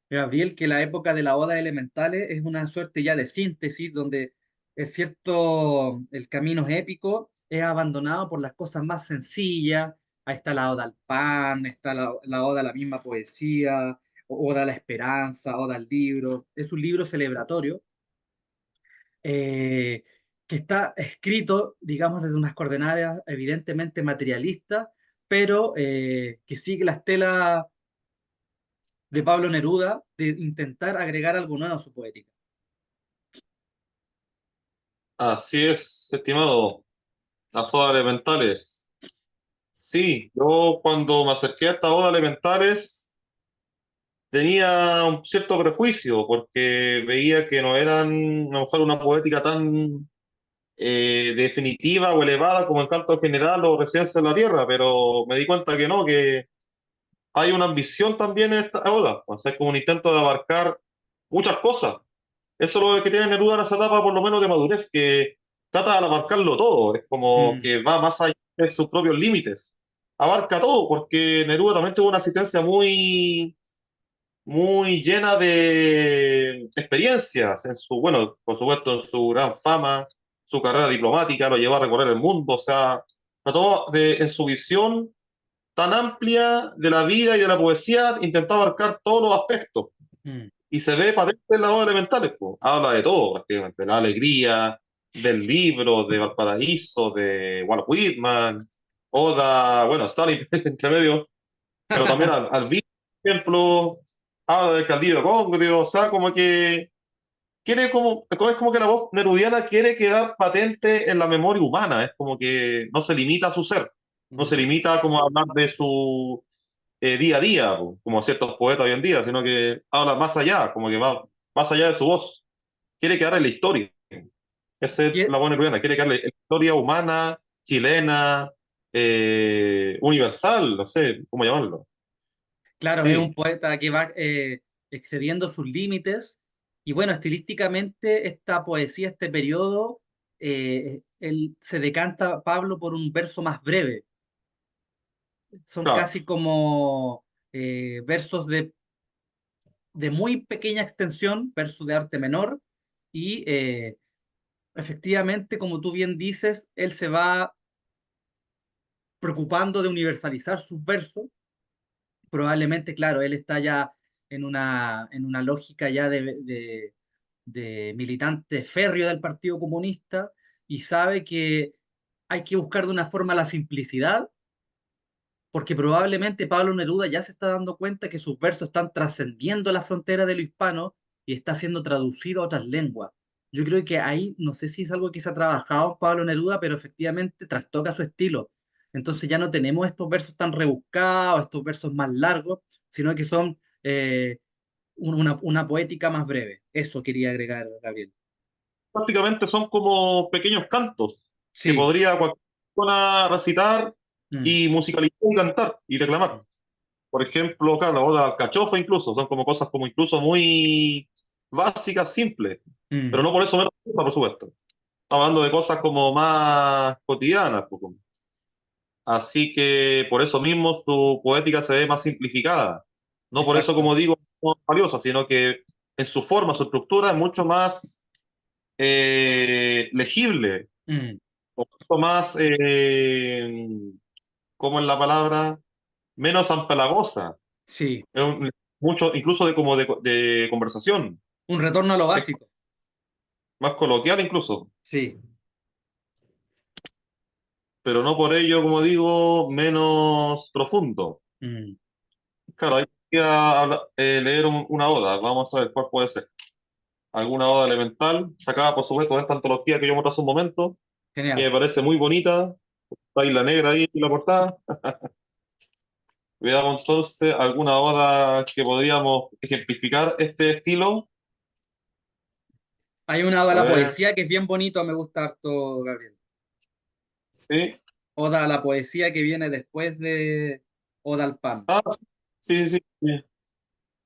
Gabriel, que la época de las odas elementales es una suerte ya de síntesis donde es cierto, el camino es épico, es abandonado por las cosas más sencillas. Ahí está la oda al pan, está la oda a la misma poesía, oda a la esperanza, oda al libro. Es un libro celebratorio eh, que está escrito, digamos, desde unas coordenadas evidentemente materialistas, pero que sigue la estela de Pablo Neruda de intentar agregar algo nuevo a su poética. Así es, estimado. Las odas elementales. Sí, yo cuando me acerqué a estas odas elementales tenía un cierto prejuicio porque veía que no eran a lo mejor una poética tan definitiva o elevada como en Canto General o Residencia en la Tierra, pero me di cuenta que no, que hay una ambición también en esta oda, o sea, es como un intento de abarcar muchas cosas. Eso es lo que tiene Neruda en esa etapa, por lo menos de madurez, que trata de abarcarlo todo, es como Mm, que va más allá de sus propios límites. Abarca todo, porque Neruda también tuvo una asistencia muy llena de experiencias en su, bueno, por supuesto, en su gran fama, su carrera diplomática, lo llevó a recorrer el mundo, o sea, trató de, en su visión tan amplia de la vida y de la poesía, intentó abarcar todos los aspectos. mm, Y se ve patente en las obras elementales, pues. Habla de todo, prácticamente, de la alegría, del libro, de Valparaíso, de Walt Whitman, Oda, bueno, Stalin entre medio, pero también al Beat, por ejemplo, habla del Caldillo de Congrio, o sea, como que quiere es como que la voz nerudiana quiere quedar patente en la memoria humana, es como que no se limita a su ser, no se Mm. limita como a hablar de su día a día, po, como ciertos poetas hoy en día, sino que habla más allá, como que va más allá de su voz, quiere quedar en la historia. Esa es Y la voz nerudiana, quiere quedar en la historia humana, chilena, universal, no sé cómo llamarlo. claro, es un Sí, poeta que va excediendo sus límites. Y bueno, estilísticamente esta poesía, este periodo, él se decanta, Pablo, por un verso más breve. Son claro. casi como versos de muy pequeña extensión, versos de arte menor. Y efectivamente, como tú bien dices, él se va preocupando de universalizar sus versos. Probablemente, claro, él está ya en una lógica ya de militante férreo del Partido Comunista y sabe que hay que buscar de una forma la simplicidad, porque probablemente Pablo Neruda ya se está dando cuenta que sus versos están trascendiendo la frontera de lo hispano y está siendo traducido a otras lenguas. Yo creo que ahí, no sé si es algo que se ha trabajado en Pablo Neruda, pero efectivamente trastoca su estilo. Entonces ya no tenemos estos versos tan rebuscados, estos versos más largos, sino que son una poética más breve. Eso quería agregar, Gabriel. Prácticamente son como pequeños cantos que Sí. podría cualquier persona recitar Mm, y musicalizar y cantar y declamar. Por ejemplo, claro, la oda al alcachofa incluso, son como cosas como incluso muy básicas, simples, pero mm, no por eso menos, por supuesto. Estamos hablando de cosas como más cotidianas, pues. Así que por eso mismo su poética se ve más simplificada. No por eso, exacto. como digo, no valiosa, sino que en su forma, su estructura es mucho más legible, Mm, un poquito más, ¿cómo es la palabra? Menos ampelagosa, sí. mucho, incluso de como de conversación, Un retorno a lo es básico. más coloquial incluso, Sí. pero no por ello, como digo, menos profundo. Mm, Claro, hay que leer una oda, vamos a ver cuál puede ser. Alguna oda elemental, sacada por supuesto de esta antología que yo mostré hace un momento, que genial. me parece muy bonita, está Isla Negra ahí en la portada. Veamos entonces alguna oda que podríamos ejemplificar este estilo. Hay una oda a A la ver, poesía que es bien bonito, me gusta harto, Gabriel. sí. Oda a la poesía que viene después de Oda al pan. Ah, sí, sí, sí.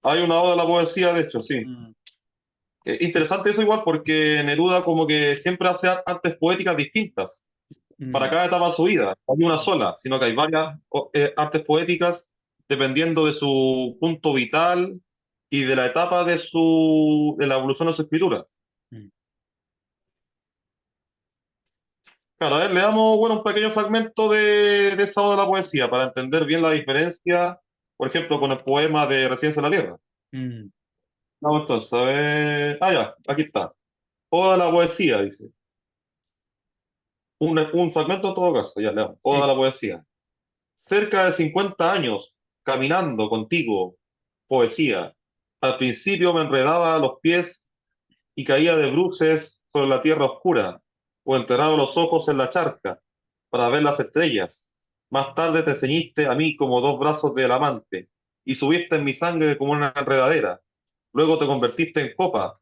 Hay una oda a la poesía, de hecho, sí. Mm, Interesante eso igual porque Neruda como que siempre hace artes poéticas distintas para mm, cada etapa de su vida. No hay una sola, sino que hay varias artes poéticas dependiendo de su punto vital y de la etapa de la evolución de su escritura. mm. Claro, a ver, le damos bueno, un pequeño fragmento de esa oda de la poesía para entender bien la diferencia, por ejemplo, con el poema de Residencia en la Tierra. Mm, Vamos entonces, a ver. Ah, ya, aquí está. Oda a la poesía, dice. Un fragmento en todo caso, ya le damos. Oda a sí. la poesía. Cerca de 50 años caminando contigo, poesía. Al principio me enredaba a los pies y caía de bruces sobre la tierra oscura, o enterraba los ojos en la charca para ver las estrellas. Más tarde te ceñiste a mí como dos brazos del amante y subiste en mi sangre como una enredadera. Luego te convertiste en copa.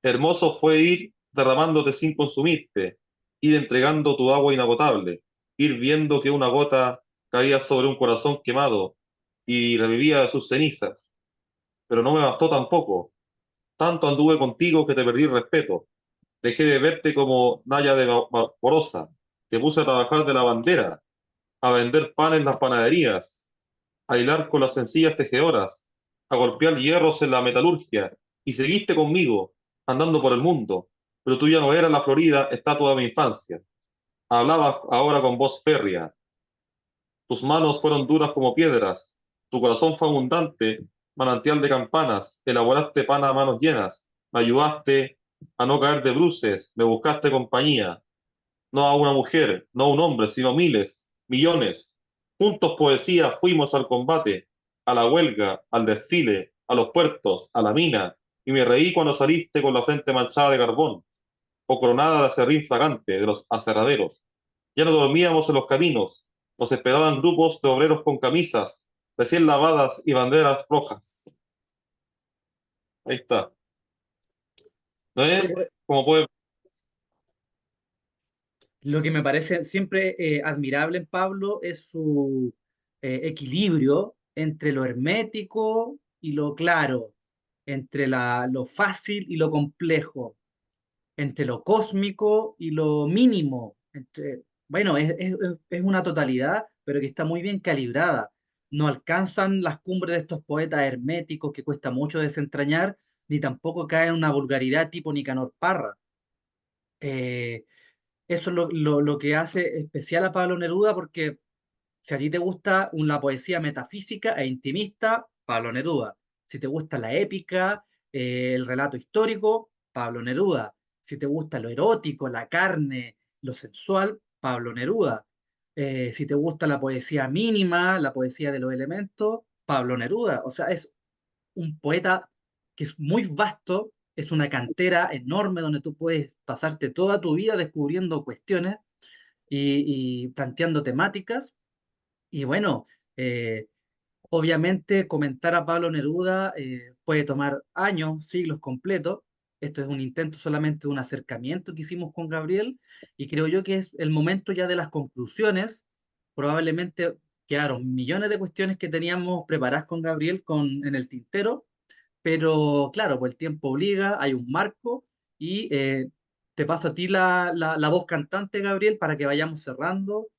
Hermoso fue ir derramándote sin consumirte, ir entregando tu agua inagotable, ir viendo que una gota caía sobre un corazón quemado y revivía de sus cenizas. Pero no me bastó tampoco. Tanto anduve contigo que te perdí el respeto. Dejé de verte como Naya de Vaporosa. Te puse a trabajar de la bandera, a vender pan en las panaderías, a hilar con las sencillas tejedoras, a golpear hierros en la metalurgia. Y seguiste conmigo, andando por el mundo. Pero tú ya no eras la florida estatua de mi infancia. Hablabas ahora con voz férrea. Tus manos fueron duras como piedras. Tu corazón fue abundante, manantial de campanas. Elaboraste pan a manos llenas. Me ayudaste a no caer de bruces. Me buscaste compañía. No a una mujer, no a un hombre, sino miles. millones. Juntos poesía fuimos al combate, a la huelga, al desfile, a los puertos, a la mina, y me reí cuando saliste con la frente manchada de carbón, o coronada de acerrín fragante de los aserraderos. Ya no dormíamos en los caminos, nos esperaban grupos de obreros con camisas recién lavadas y banderas rojas. Ahí está. ¿No Sí, es? Como puede. lo que me parece siempre admirable en Pablo es su equilibrio entre lo hermético y lo claro, entre lo fácil y lo complejo, entre lo cósmico y lo mínimo. Bueno, es una totalidad, pero que está muy bien calibrada. No alcanzan las cumbres de estos poetas herméticos que cuesta mucho desentrañar, ni tampoco cae en una vulgaridad tipo Nicanor Parra. Eh, Eso es lo que hace especial a Pablo Neruda, porque si a ti te gusta la poesía metafísica e intimista, Pablo Neruda. Si te gusta la épica, el relato histórico, Pablo Neruda. Si te gusta lo erótico, la carne, lo sensual, Pablo Neruda. Si te gusta la poesía mínima, la poesía de los elementos, Pablo Neruda. O sea, es un poeta que es muy vasto, es una cantera enorme donde tú puedes pasarte toda tu vida descubriendo cuestiones y planteando temáticas. Y bueno, eh, obviamente comentar a Pablo Neruda puede tomar años, siglos completos. Esto es un intento solamente de un acercamiento que hicimos con Gabriel y creo yo que es el momento ya de las conclusiones. Probablemente quedaron millones de cuestiones que teníamos preparadas con Gabriel en el tintero, pero claro, pues el tiempo obliga, hay un marco y te paso a ti la voz cantante, Gabriel, para que vayamos cerrando,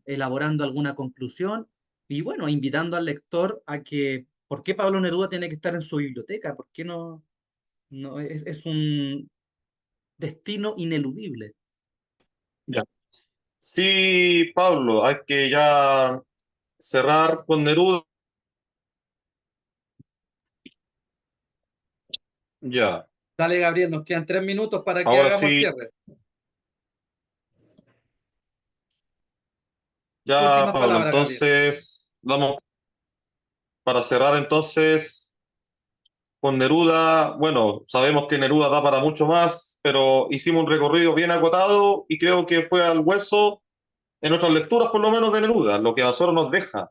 elaborando alguna conclusión y bueno, invitando al lector a que, ¿por qué Pablo Neruda tiene que estar en su biblioteca? ¿Por qué no es un destino ineludible? Ya. Sí, Pablo, hay que ya cerrar con Neruda. Ya. Dale, Gabriel, nos quedan 3 minutos para que Ahora hagamos el sí, cierre. ya, Últimas Pablo, palabras, Gabriel. entonces, vamos para cerrar entonces con Neruda. Bueno, sabemos que Neruda da para mucho más, pero hicimos un recorrido bien acotado y creo que fue al hueso en nuestras lecturas, por lo menos de Neruda, lo que a nosotros nos deja,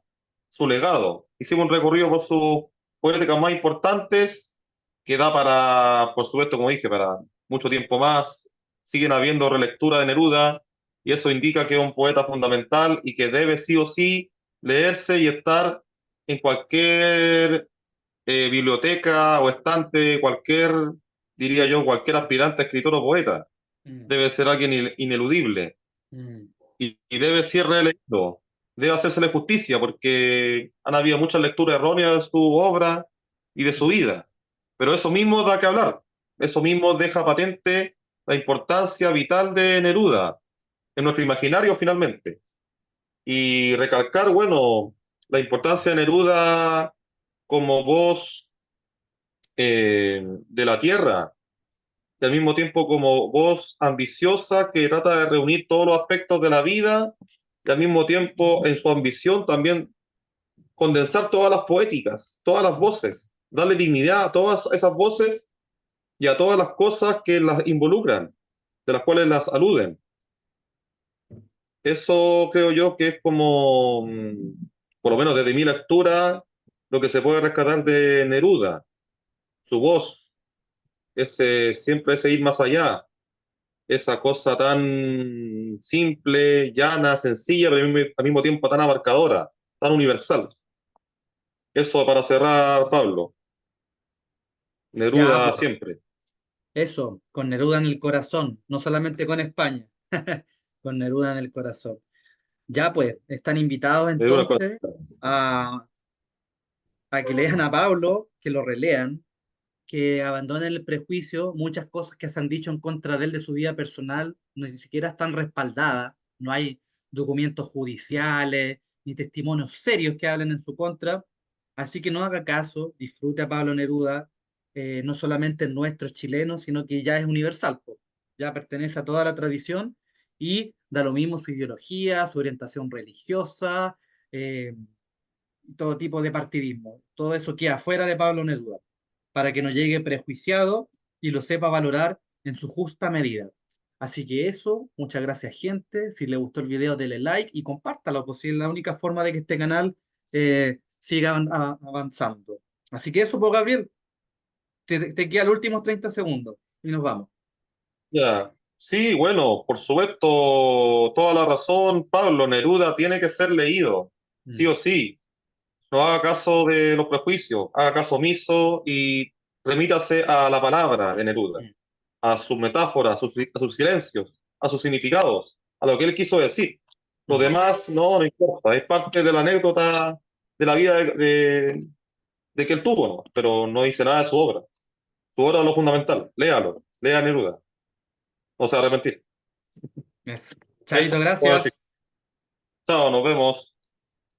su legado. Hicimos un recorrido por sus poéticas más importantes, que da para, por supuesto, como dije, para mucho tiempo más. Siguen habiendo relectura de Neruda, y eso indica que es un poeta fundamental y que debe sí o sí leerse y estar en cualquier biblioteca o estante, cualquier, diría yo, cualquier aspirante a escritor o poeta. Mm, Debe ser alguien ineludible mm, y debe ser reelegido. Debe hacérsele justicia porque han habido muchas lecturas erróneas de su obra y de su mm, vida. Pero eso mismo da que hablar. Eso mismo deja patente la importancia vital de Neruda en nuestro imaginario finalmente. Y recalcar, bueno, la importancia de Neruda como voz de la tierra y al mismo tiempo como voz ambiciosa que trata de reunir todos los aspectos de la vida y al mismo tiempo en su ambición también condensar todas las poéticas, todas las voces, darle dignidad a todas esas voces y a todas las cosas que las involucran, de las cuales las aluden. Eso creo yo que es como, por lo menos desde mi lectura, lo que se puede rescatar de Neruda, su voz, ese, siempre ese ir más allá, esa cosa tan simple, llana, sencilla, pero al mismo tiempo tan abarcadora, tan universal. Eso para cerrar, Pablo. ya, Neruda pues, siempre. eso, con Neruda en el corazón, no solamente con España, con Neruda en el corazón. Ya pues, están invitados Neruda entonces a, a que lean a Pablo, que lo relean, que abandonen el prejuicio. Muchas cosas que se han dicho en contra de él de su vida personal ni siquiera están respaldadas, no hay documentos judiciales ni testimonios serios que hablen en su contra. Así que no haga caso, disfrute a Pablo Neruda, no solamente nuestro chileno, sino que ya es universal, po. Ya pertenece a toda la tradición Y da lo mismo su ideología, su orientación religiosa, eh, todo tipo de partidismo. Todo eso queda fuera de Pablo Neruda, para que no llegue prejuiciado y lo sepa valorar en su justa medida. Así que eso, muchas gracias gente. Si le gustó el video, dele like y compártalo, pues si es la única forma de que este canal siga avanzando. Así que eso, pues Gabriel, te quedan los últimos 30 segundos y nos vamos. Ya. Sí, bueno, por supuesto, toda la razón, Pablo. Neruda tiene que ser leído, sí Mm, o sí. No haga caso de los prejuicios, haga caso omiso y remítase a la palabra de Neruda, mm, a sus metáforas, a sus silencios, a sus significados, a lo que él quiso decir. Lo mm. demás no importa, es parte de la anécdota de la vida de que él tuvo, ¿no? Pero no dice nada de su obra. Su obra es lo fundamental, léalo, lea a Neruda, no se va a arrepentir. Eso. Eso, Chaito, puedo decir. gracias. Chao, nos vemos.